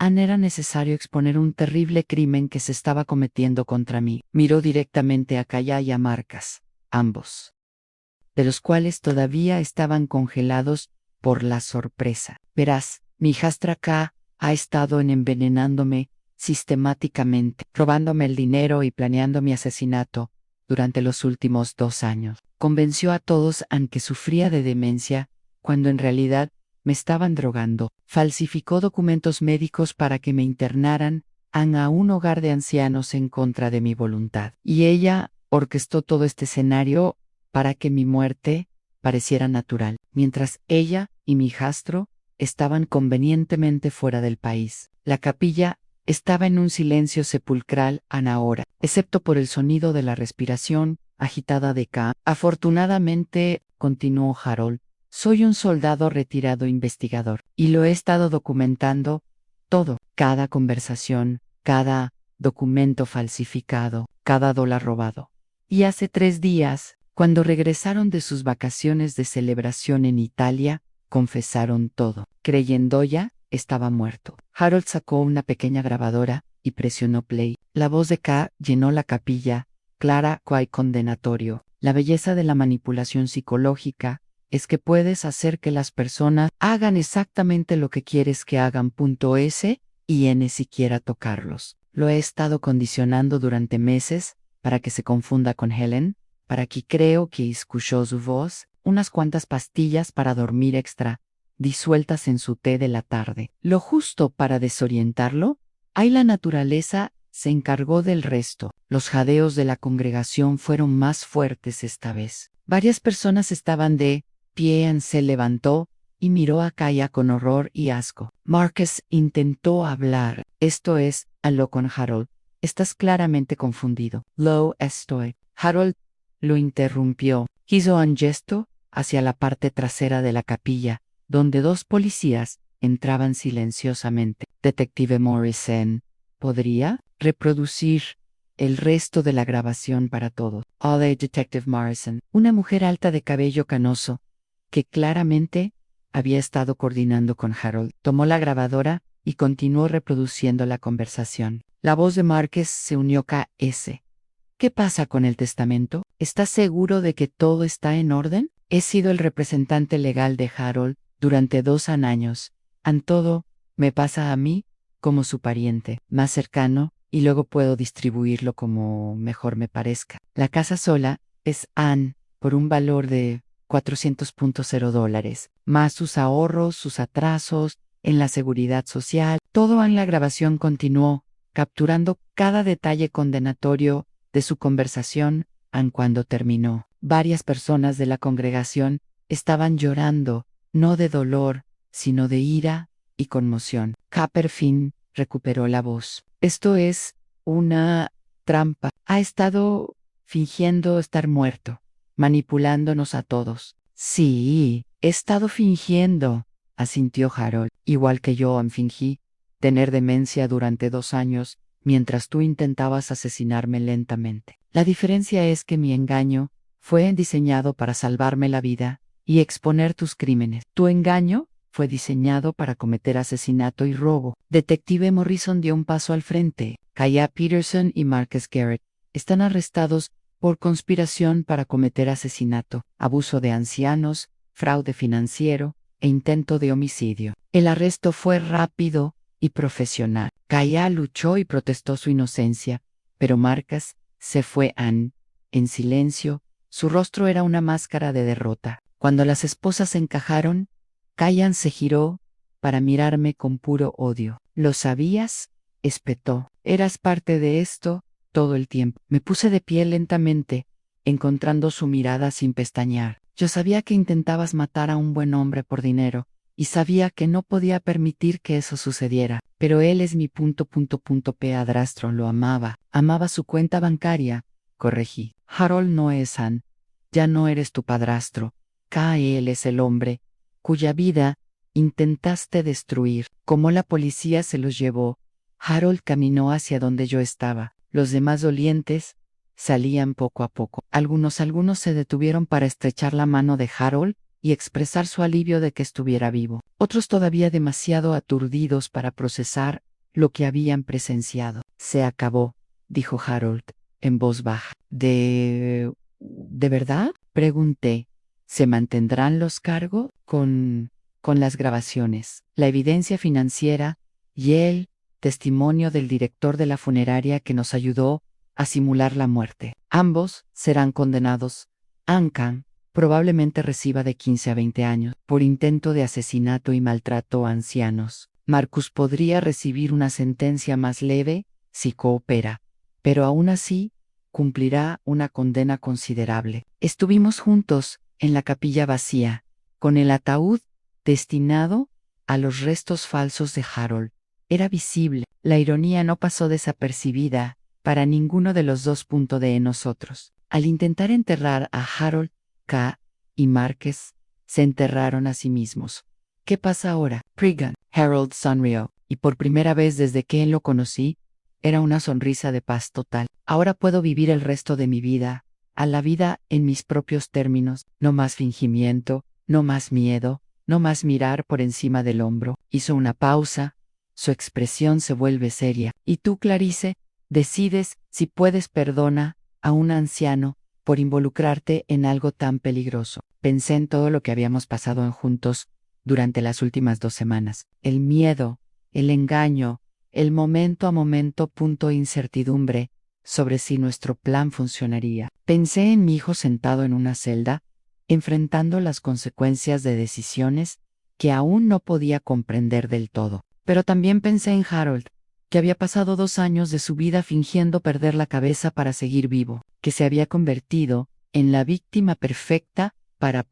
era necesario exponer un terrible crimen que se estaba cometiendo contra mí. Miró directamente a Kaya y a Marcas, ambos de los cuales todavía estaban congelados por la sorpresa. Verás, mi hijastra K ha estado envenenándome sistemáticamente, robándome el dinero y planeando mi asesinato durante los últimos 2 años. Convenció a todos que sufría de demencia, cuando en realidad me estaban drogando. Falsificó documentos médicos para que me internaran a un hogar de ancianos en contra de mi voluntad. Y ella orquestó todo este escenario para que mi muerte pareciera natural, mientras ella y mi hijastro estaban convenientemente fuera del país. La capilla estaba en un silencio sepulcral ahora, excepto por el sonido de la respiración agitada de K. Afortunadamente, continuó Harold, soy un soldado retirado investigador, y lo he estado documentando todo, cada conversación, cada documento falsificado, cada dólar robado. Y hace 3 días, cuando regresaron de sus vacaciones de celebración en Italia, confesaron todo. Creyendo ya, estaba muerto. Harold sacó una pequeña grabadora y presionó play. La voz de K llenó la capilla, clara cual condenatorio. La belleza de la manipulación psicológica es que puedes hacer que las personas hagan exactamente lo que quieres que hagan. S y N siquiera tocarlos. Lo he estado condicionando durante meses para que se confunda con Helen, para que creo que escuchó su voz, unas cuantas pastillas para dormir extra, disueltas en su té de la tarde. Lo justo para desorientarlo, ahí la naturaleza se encargó del resto. Los jadeos de la congregación fueron más fuertes esta vez. Varias personas estaban de pie. Ann se levantó y miró a Kaya con horror y asco. Marcus intentó hablar. Esto es, habló con Harold. Estás claramente confundido. Lo estoy. Harold lo interrumpió. Hizo un gesto hacia la parte trasera de la capilla, donde 2 policías entraban silenciosamente. Detective Morrison, ¿podría reproducir el resto de la grabación para todos? Hola, Detective Morrison. Una mujer alta de cabello canoso, que claramente había estado coordinando con Harold, tomó la grabadora y continuó reproduciendo la conversación. La voz de Márquez se unió a K.S. ¿Qué pasa con el testamento? ¿Estás seguro de que todo está en orden? He sido el representante legal de Harold durante 2 años. Todo me pasa a mí como su pariente más cercano y luego puedo distribuirlo como mejor me parezca. La casa sola es Ann por un valor de $400.0, más sus ahorros, sus atrasos en la seguridad social. Todo en la grabación continuó, capturando cada detalle condenatorio de su conversación. Cuando terminó, varias personas de la congregación estaban llorando, no de dolor, sino de ira y conmoción. Fin recuperó la voz. Esto es una trampa. Ha estado fingiendo estar muerto, manipulándonos a todos. Sí, he estado fingiendo, asintió Harold, igual que yo fingí tener demencia durante 2 años, mientras tú intentabas asesinarme lentamente. La diferencia es que mi engaño fue diseñado para salvarme la vida y exponer tus crímenes. Tu engaño fue diseñado para cometer asesinato y robo. Detective Morrison dio un paso al frente. Kaya Peterson y Marcus Garrett están arrestados por conspiración para cometer asesinato, abuso de ancianos, fraude financiero e intento de homicidio. El arresto fue rápido y profesional. Kaya luchó y protestó su inocencia, pero Marcus se fue en silencio. Su rostro era una máscara de derrota. Cuando las esposas se encajaron, Kaya se giró para mirarme con puro odio. ¿Lo sabías? Espetó. Eras parte de esto todo el tiempo. Me puse de pie lentamente, encontrando su mirada sin pestañear. Yo sabía que intentabas matar a un buen hombre por dinero, y sabía que no podía permitir que eso sucediera. Pero él es mi padrastro, lo amaba. Amaba su cuenta bancaria, corregí. Harold no es Ann. Ya no eres tu padrastro. Él es el hombre cuya vida intentaste destruir. Como la policía se los llevó, Harold caminó hacia donde yo estaba. Los demás dolientes salían poco a poco. Algunos se detuvieron para estrechar la mano de Harold y expresar su alivio de que estuviera vivo. Otros todavía demasiado aturdidos para procesar lo que habían presenciado. Se acabó, dijo Harold, en voz baja. ¿De verdad? Pregunté. ¿Se mantendrán los cargos? Con las grabaciones, la evidencia financiera y el testimonio del director de la funeraria que nos ayudó a simular la muerte. Ambos serán condenados. Khan probablemente reciba de 15 a 20 años por intento de asesinato y maltrato a ancianos. Marcus podría recibir una sentencia más leve si coopera, pero aún así cumplirá una condena considerable. Estuvimos juntos en la capilla vacía, con el ataúd destinado a los restos falsos de Harold, era visible. La ironía no pasó desapercibida para ninguno de los dos de nosotros. Al intentar enterrar a Harold K. y Márquez, se enterraron a sí mismos. ¿Qué pasa ahora? Prigan. Harold sonrió, y por primera vez desde que lo conocí, era una sonrisa de paz total. Ahora puedo vivir el resto de mi vida, a la vida en mis propios términos, no más fingimiento, no más miedo, no más mirar por encima del hombro. Hizo una pausa, su expresión se vuelve seria. ¿Y tú, Clarice? Decides si puedes perdona a un anciano por involucrarte en algo tan peligroso. Pensé en todo lo que habíamos pasado juntos durante las últimas 2 semanas. El miedo, el engaño, el momento a momento incertidumbre sobre si nuestro plan funcionaría. Pensé en mi hijo sentado en una celda, enfrentando las consecuencias de decisiones que aún no podía comprender del todo. Pero también pensé en Harold, que había pasado 2 años de su vida fingiendo perder la cabeza para seguir vivo, que se había convertido en la víctima perfecta para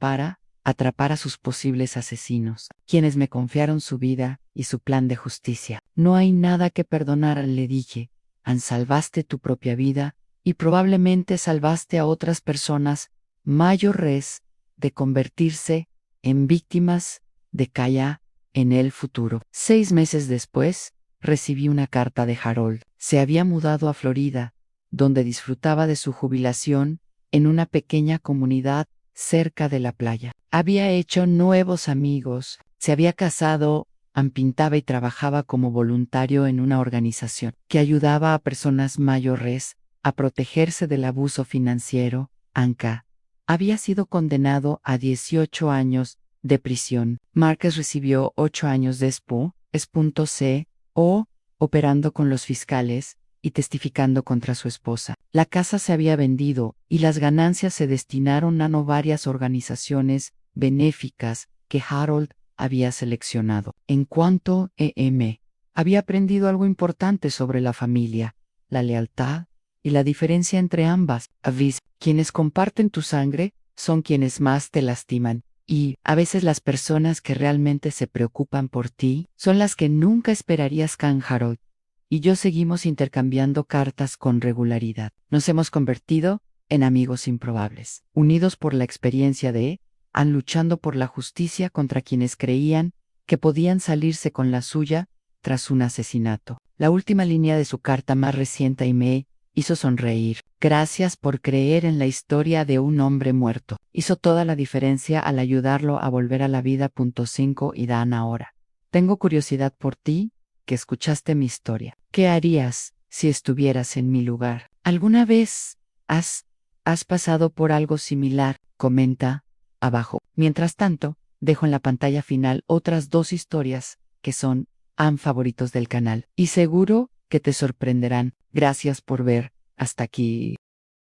atrapar a sus posibles asesinos, quienes me confiaron su vida y su plan de justicia. No hay nada que perdonar, le dije. Salvaste tu propia vida y probablemente salvaste a otras personas mayores de convertirse en víctimas de Kaya en el futuro. 6 meses después, recibí una carta de Harold. Se había mudado a Florida, donde disfrutaba de su jubilación en una pequeña comunidad cerca de la playa. Había hecho nuevos amigos, se había casado, pintaba y trabajaba como voluntario en una organización que ayudaba a personas mayores a protegerse del abuso financiero. Anka había sido condenado a 18 años de prisión. Márquez recibió 8 años después, operando con los fiscales y testificando contra su esposa. La casa se había vendido y las ganancias se destinaron a varias organizaciones benéficas que Harold había seleccionado. En cuanto a había aprendido algo importante sobre la familia, la lealtad y la diferencia entre ambas. Quienes comparten tu sangre son quienes más te lastiman. Y, a veces las personas que realmente se preocupan por ti son las que nunca esperarías. Can Harold y yo seguimos intercambiando cartas con regularidad. Nos hemos convertido en amigos improbables, unidos por la experiencia de luchando por la justicia contra quienes creían que podían salirse con la suya tras un asesinato. La última línea de su carta más reciente me hizo sonreír. Gracias por creer en la historia de un hombre muerto. Hizo toda la diferencia al ayudarlo a volver a la vida. 5 y Dan ahora. Tengo curiosidad por ti, que escuchaste mi historia. ¿Qué harías si estuvieras en mi lugar? ¿Alguna vez has pasado por algo similar? Comenta abajo. Mientras tanto, dejo en la pantalla final otras 2 historias que son favoritos del canal y seguro que te sorprenderán. Gracias por ver hasta aquí.